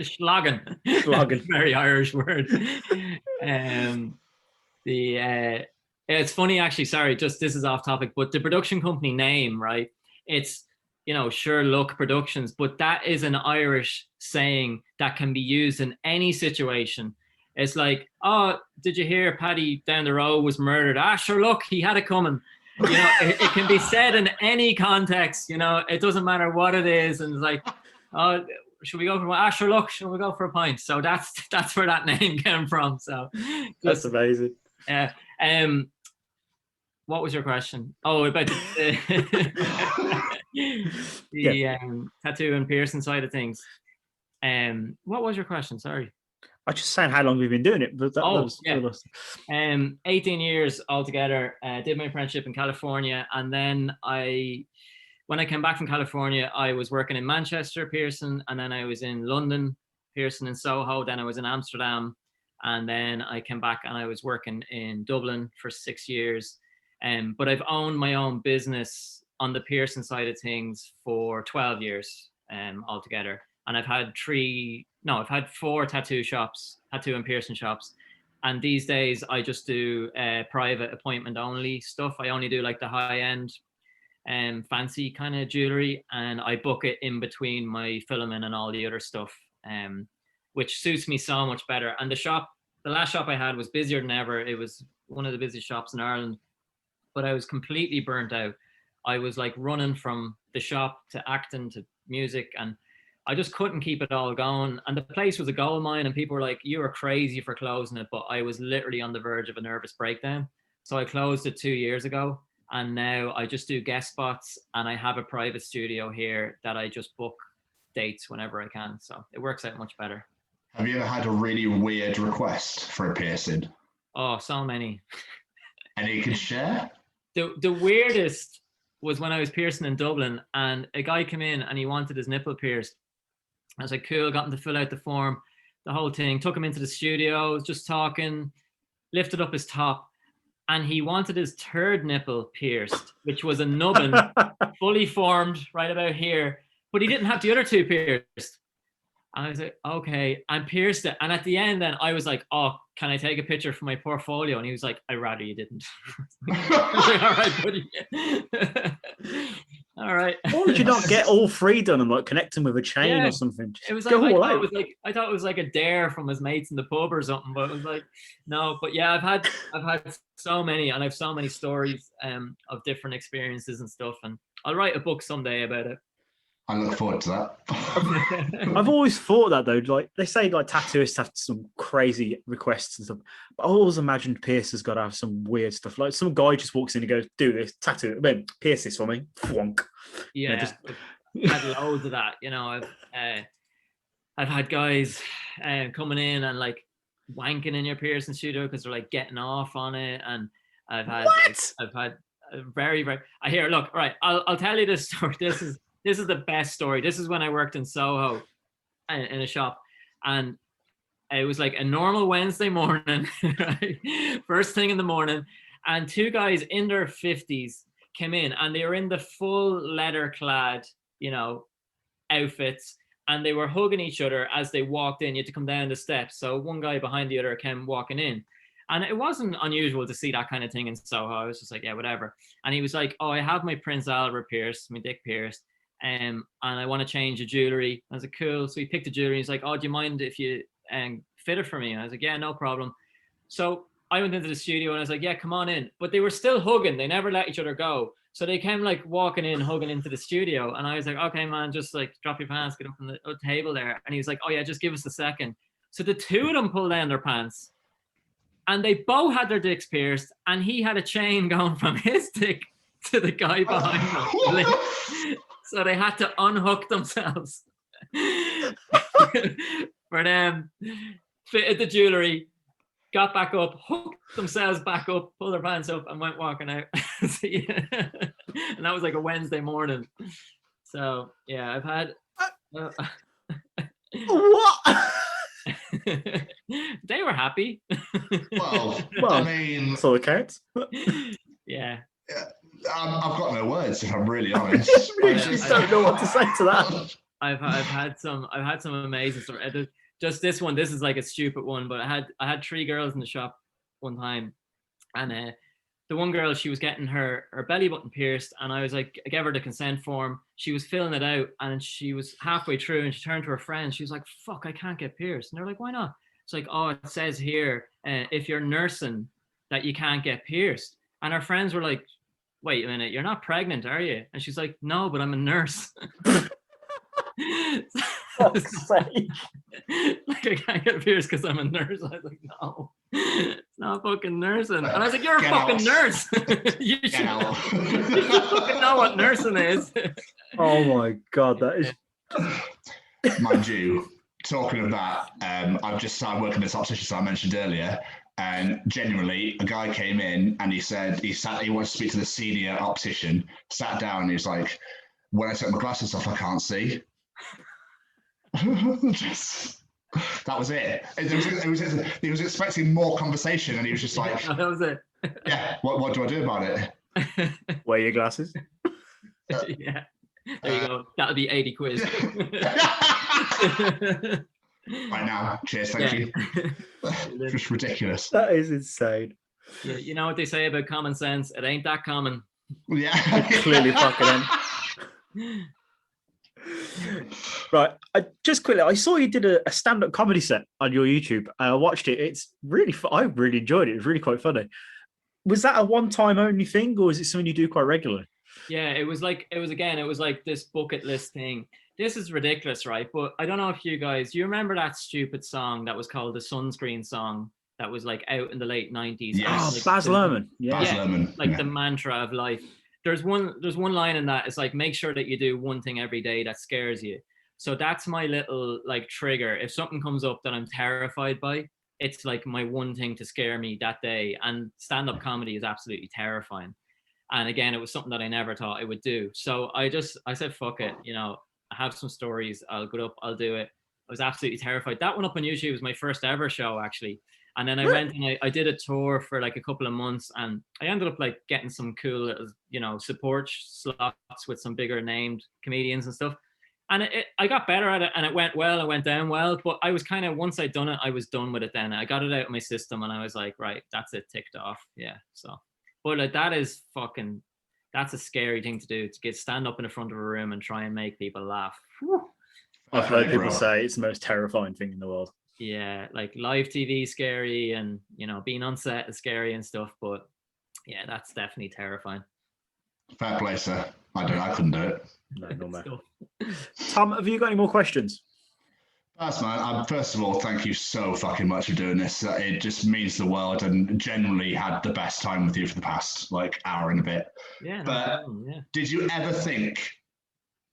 F: Slogging. Very Irish word. It's funny, actually, sorry, just this is off topic, but the production company name, right? It's, you know, Sure Luck Productions, but that is an Irish saying that can be used in any situation. It's like, oh, did you hear Paddy down the road was murdered? Ah, sure, look, he had it coming. You know, it can be said in any context, you know, it doesn't matter what it is. And it's like, oh, should we go for one? Ah, sure, look, should we go for a pint? So that's where that name came from. So
D: that's amazing.
F: Yeah. What was your question? Oh, about the tattoo and piercing side of things. What was your question? Sorry.
D: I was just saying how long we've been doing it. But that was
F: 18 years altogether. Did my apprenticeship in California, and then when I came back from California, I was working in Manchester piercing, and then I was in London piercing in Soho. Then I was in Amsterdam, and then I came back and I was working in Dublin for 6 years. But I've owned my own business on the piercing side of things for 12 years altogether. And I've had 4 tattoo and piercing shops. And these days I just do private appointment only stuff. I only do like the high end fancy kind of jewelry, and I book it in between my filming and all the other stuff, which suits me so much better. And the last shop I had was busier than ever. It was one of the busiest shops in Ireland. but I was completely burnt out. I was like running from the shop to acting to music, and I just couldn't keep it all going. And the place was a gold mine, and people were like, you are crazy for closing it. But I was literally on the verge of a nervous breakdown. So I closed it 2 years ago. And now I just do guest spots, and I have a private studio here that I just book dates whenever I can. So it works out much better.
G: Have you ever had a really weird request for a piercing?
F: Oh, so many.
G: Any you could share?
F: The weirdest was when I was piercing in Dublin, and a guy came in and he wanted his nipple pierced. I was like, cool, got him to fill out the form, the whole thing, took him into the studio, just talking, lifted up his top. And he wanted his third nipple pierced, which was a nubbin, fully formed right about here. But he didn't have the other two pierced. And I was like, okay, and pierced it. And at the end, then I was like, oh, can I take a picture for my portfolio? And he was like, I'd rather you didn't. All right, buddy. All right.
D: Why would you not get all three done and like connect them with a chain or something?
F: It was like, I thought it was like a dare from his mates in the pub or something, but it was like, no. But yeah, I've had so many, and I have so many stories of different experiences and stuff, and I'll write a book someday about it.
G: I look forward to that.
D: I've always thought that though, like they say, like tattooists have some crazy requests and stuff. But I always imagined piercers got to have some weird stuff. Like some guy just walks in and goes, "Do this, tattoo, pierce this for me." Fwonk.
F: Yeah, I've had loads of that. You know, I've had guys coming in and like wanking in your piercing studio because they're like getting off on it, and I've had very. I hear. Look, all right, I'll tell you this story. This is the best story. This is when I worked in Soho in a shop, and it was like a normal Wednesday morning, right? First thing in the morning, and two guys in their 50s came in, and they were in the full leather clad, outfits, and they were hugging each other as they walked in. You had to come down the steps. So one guy behind the other came walking in. And it wasn't unusual to see that kind of thing in Soho. I was just like, yeah, whatever. And he was like, oh, I have my Prince Albert pierced, my dick pierced. And I want to change the jewelry. I was like, cool. So he picked the jewelry. He's like, oh, do you mind if you fit it for me? And I was like, yeah, no problem. So I went into the studio and I was like, yeah, come on in. But they were still hugging. They never let each other go. So they came like walking in, hugging into the studio. And I was like, okay, man, just like drop your pants, get up from the table there. And he was like, oh yeah, just give us a second. So the two of them pulled down their pants, and they both had their dicks pierced. And he had a chain going from his dick to the guy behind him. So they had to unhook themselves for them, fitted the jewelry, got back up, hooked themselves back up, pulled their pants up, and went walking out. So, yeah. And that was like a Wednesday morning. So yeah, I've had.
D: What?
F: They were happy.
G: Well, I mean,
D: so it counts.
F: Yeah.
G: I've got no words, if I'm really honest.
D: I just don't know what to say to that.
F: I've had some amazing stories. Just this one. This is like a stupid one, but I had three girls in the shop one time, and the one girl, she was getting her belly button pierced, and I was like, I gave her the consent form. She was filling it out, and she was halfway through, and she turned to her friend. She was like, "Fuck, I can't get pierced." And they're like, "Why not?" It's like, "Oh, it says here if you're nursing that you can't get pierced." And her friends were like, "Wait a minute, you're not pregnant, are you?" And she's like, "No, but I'm a nurse." Like, I can't get pierced because I'm a nurse. I was like, no, it's not fucking nursing. And I was like, you're a fucking nurse. You should fucking know what nursing is.
D: Oh my God, that is.
G: Mind you, talking of that, I've just started working this optician I mentioned earlier. And genuinely, a guy came in and he said he wanted to speak to the senior optician, sat down, and he's like, when I took my glasses off, I can't see. That was it. He was expecting more conversation, and he was just like,
F: that was it.
G: Yeah, what do I do about it?
D: Wear your glasses.
F: Yeah, there you go. That'll be 80 quiz.
G: Right now, cheers, thank you. Just ridiculous.
D: That is insane.
F: Yeah, you know what they say about common sense? It ain't that common.
G: Yeah,
D: clearly fucking in. Right, just quickly, I saw you did a stand-up comedy set on your YouTube. I watched it. It's really I really enjoyed it. It was really quite funny. was that a one-time only thing, or is it something you do quite regularly?
F: Yeah, it was like this bucket list thing. This is ridiculous, right? But I don't know if you guys, you remember that stupid song that was called the Sunscreen song that was like out in the late 90s?
G: Yes.
F: Like
D: Baz Luhrmann.
G: Baz Luhrmann.
F: Like
G: yeah.
F: the mantra of life. There's one line in that. It's like, make sure that you do one thing every day that scares you. So that's my little like trigger. If something comes up that I'm terrified by, it's like my one thing to scare me that day. And stand-up comedy is absolutely terrifying. And again, it was something that I never thought I would do. So I said, fuck it. You know, I have some stories. I'll go up. I'll do it. I was absolutely terrified. That one up on YouTube was my first ever show, actually. And then I went and I did a tour for like a couple of months, and I ended up like getting some cool, you know, support slots with some bigger named comedians and stuff. And I got better at it, and it went well. It went down well. But I was kind of, once I'd done it, I was done with it then. I got it out of my system, and I was like, right, that's it, ticked off. Yeah. So, but like, that's a scary thing to do, to stand up in the front of a room and try and make people laugh. Whew.
D: I've heard people say it's the most terrifying thing in the world.
F: Yeah, like live TV is scary, and you know, being on set is scary and stuff. But yeah, that's definitely terrifying.
G: Fair play, sir. I couldn't do it.
D: No, no. Tom, have you got any more questions?
G: That's man. First of all, thank you so fucking much for doing this. It just means the world, and generally had the best time with you for the past like hour and a bit.
F: Yeah, no
G: but
F: problem, yeah.
G: Did you ever think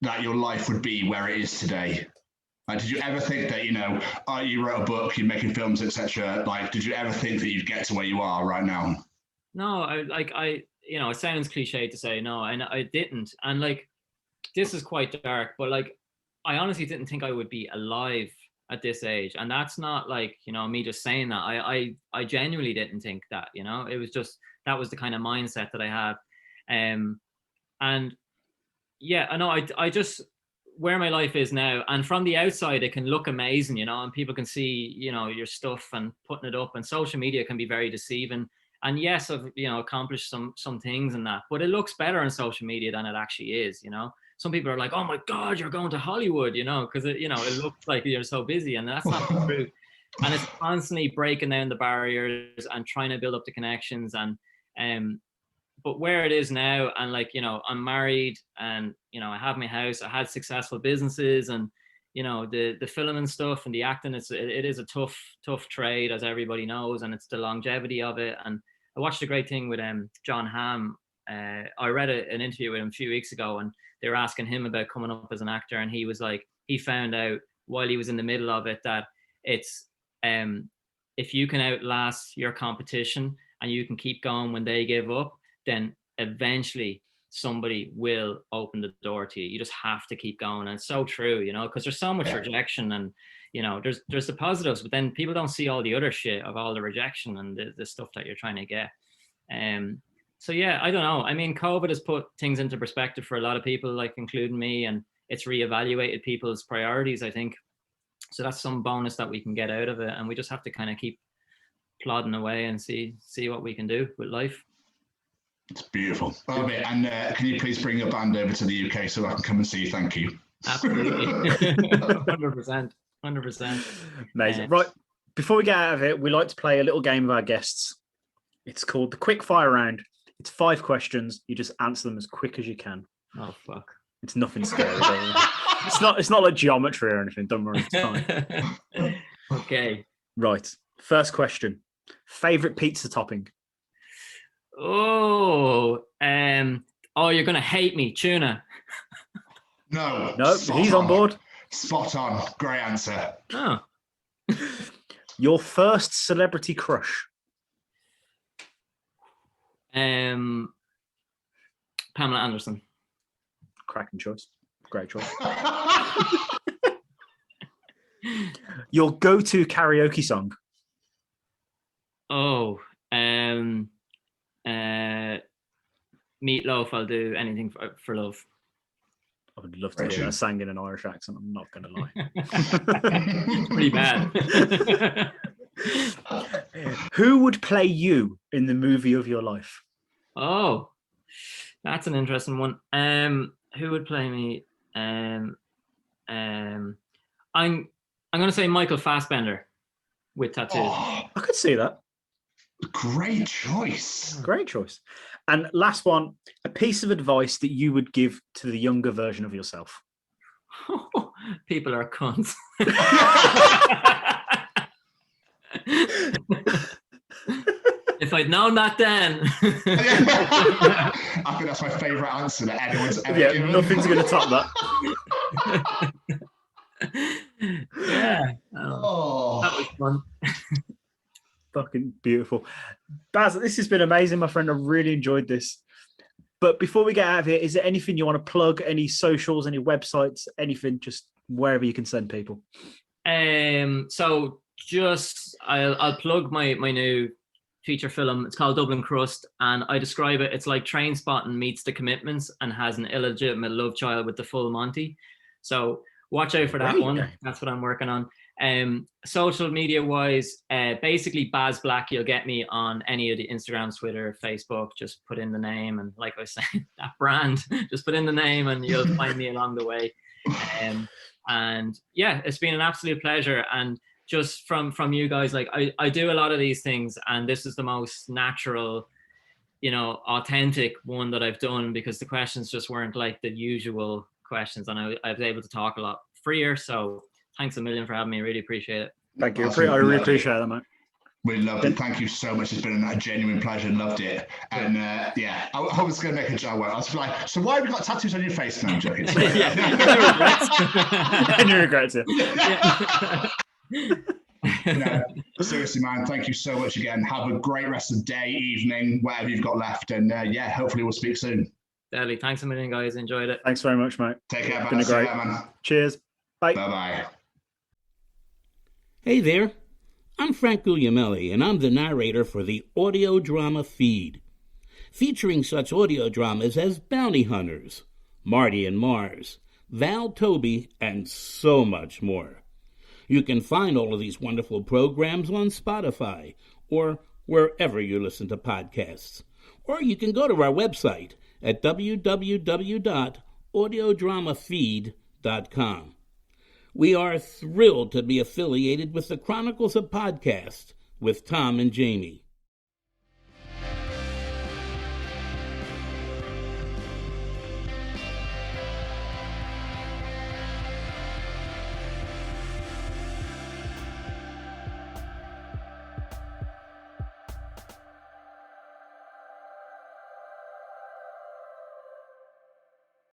G: that your life would be where it is today? Like, did you ever think that, you know, you wrote a book, you're making films, etc.? Like, did you ever think that you'd get to where you are right now?
F: No, I you know, it sounds cliche to say no, and I didn't. And like, this is quite dark, but like, I honestly didn't think I would be alive at this age. And that's not like, you know, me just saying that. I genuinely didn't think that, you know. It was just, that was the kind of mindset that I had. And yeah, I know, I just, where my life is now, and from the outside it can look amazing, you know, and people can see, you know, your stuff and putting it up, and social media can be very deceiving. And yes, I've, you know, accomplished some things in that, but it looks better on social media than it actually is, you know. Some people are like, oh my God, you're going to Hollywood, you know, because it, you know, it looks like you're so busy, and that's not true. And it's constantly breaking down the barriers and trying to build up the connections. And but where it is now, and like, you know, I'm married, and you know, I have my house, I had successful businesses, and you know, the film and stuff and the acting, it is a tough trade, as everybody knows, and it's the longevity of it. And I watched a great thing with John Hamm. I read an interview with him a few weeks ago, and they were asking him about coming up as an actor, and he was like, he found out while he was in the middle of it that it's if you can outlast your competition and you can keep going when they give up, then eventually somebody will open the door to you. You just have to keep going. And it's so true, you know, because there's so much rejection, and you know, there's the positives, but then people don't see all the other shit of all the rejection and the stuff that you're trying to get. So yeah, I don't know. I mean, COVID has put things into perspective for a lot of people, like including me, and it's reevaluated people's priorities, I think. So that's some bonus that we can get out of it, and we just have to kind of keep plodding away and see what we can do with life.
G: It's beautiful. Okay, and can you please bring your band over to the UK so I can come and see you? Thank you.
F: Absolutely. 100%.
D: Amazing. Right, before we get out of it, we like to play a little game with our guests. It's called the quick fire round. It's 5 questions. You just answer them as quick as you can.
F: Oh fuck.
D: It's nothing scary. It's not like geometry or anything. Don't worry, it's fine.
F: Okay.
D: Right. First question. Favorite pizza topping?
F: Oh, you're gonna hate me, tuna.
G: No,
D: he's on board.
G: Spot on. Great answer.
F: Oh.
D: Your first celebrity crush?
F: Pamela Anderson.
D: Cracking choice. Great choice. Your go-to karaoke song?
F: Oh, Meatloaf. I'll do anything for love.
D: I would love to hear that sang in an Irish accent. I'm not going to lie.
F: It's pretty bad.
D: Who would play you in the movie of your life?
F: Oh, that's an interesting one. Who would play me? I'm going to say Michael Fassbender with tattoos.
G: Oh,
D: I could see that.
G: Great choice.
D: Great choice. And last one, a piece of advice that you would give to the younger version of yourself.
F: People are cunts. If I'd known that then.
G: I think that's my favourite answer that anyone's ever given.
D: Nothing's going to top that.
F: Yeah.
G: Oh.
F: That was fun.
D: Fucking beautiful. Baz, this has been amazing, my friend. I really enjoyed this. But before we get out of here, is there anything you want to plug? Any socials, any websites, anything, just wherever you can send people?
F: So just I'll plug my new feature film. It's called Dublin Crust, and I describe it. It's like Trainspotting meets The Commitments and has an illegitimate love child with the full Monty. So watch out for that one. That's what I'm working on. Social media wise, basically Baz Black. You'll get me on any of the Instagram, Twitter, Facebook. Just put in the name, and like I was saying, that brand. Just put in the name, and you'll find me along the way. And yeah, it's been an absolute pleasure. And just from you guys, like I do a lot of these things, and this is the most natural, authentic one that I've done, because the questions just weren't like the usual questions, and I was able to talk a lot freer. So thanks a million for having me. Really appreciate it.
D: Thank you. I really appreciate that, mate.
G: We loved it. Thank you so much. It's been a genuine pleasure. Loved it. And yeah, I was going to make a joke. I was like, so why have you got tattoos on your face now? I'm joking.
D: Any regrets?
G: Seriously, man, thank you so much again. Have a great rest of the day, evening, whatever you've got left. And yeah, hopefully we'll speak soon.
F: Deadly. Thanks a million, guys. Enjoyed it.
D: Thanks very much, mate.
G: Take care, man.
D: Been great.
G: Man.
D: Cheers. Bye.
G: Bye-bye.
H: Hey there. I'm Frank Guglielmelli, and I'm the narrator for the audio drama Feed, featuring such audio dramas as Bounty Hunters, Marty and Mars, Val Toby, and so much more. You can find all of these wonderful programs on Spotify or wherever you listen to podcasts. Or you can go to our website at www.audiodramafeed.com. We are thrilled to be affiliated with the Chronicles of Podcast with Tom and Jamie.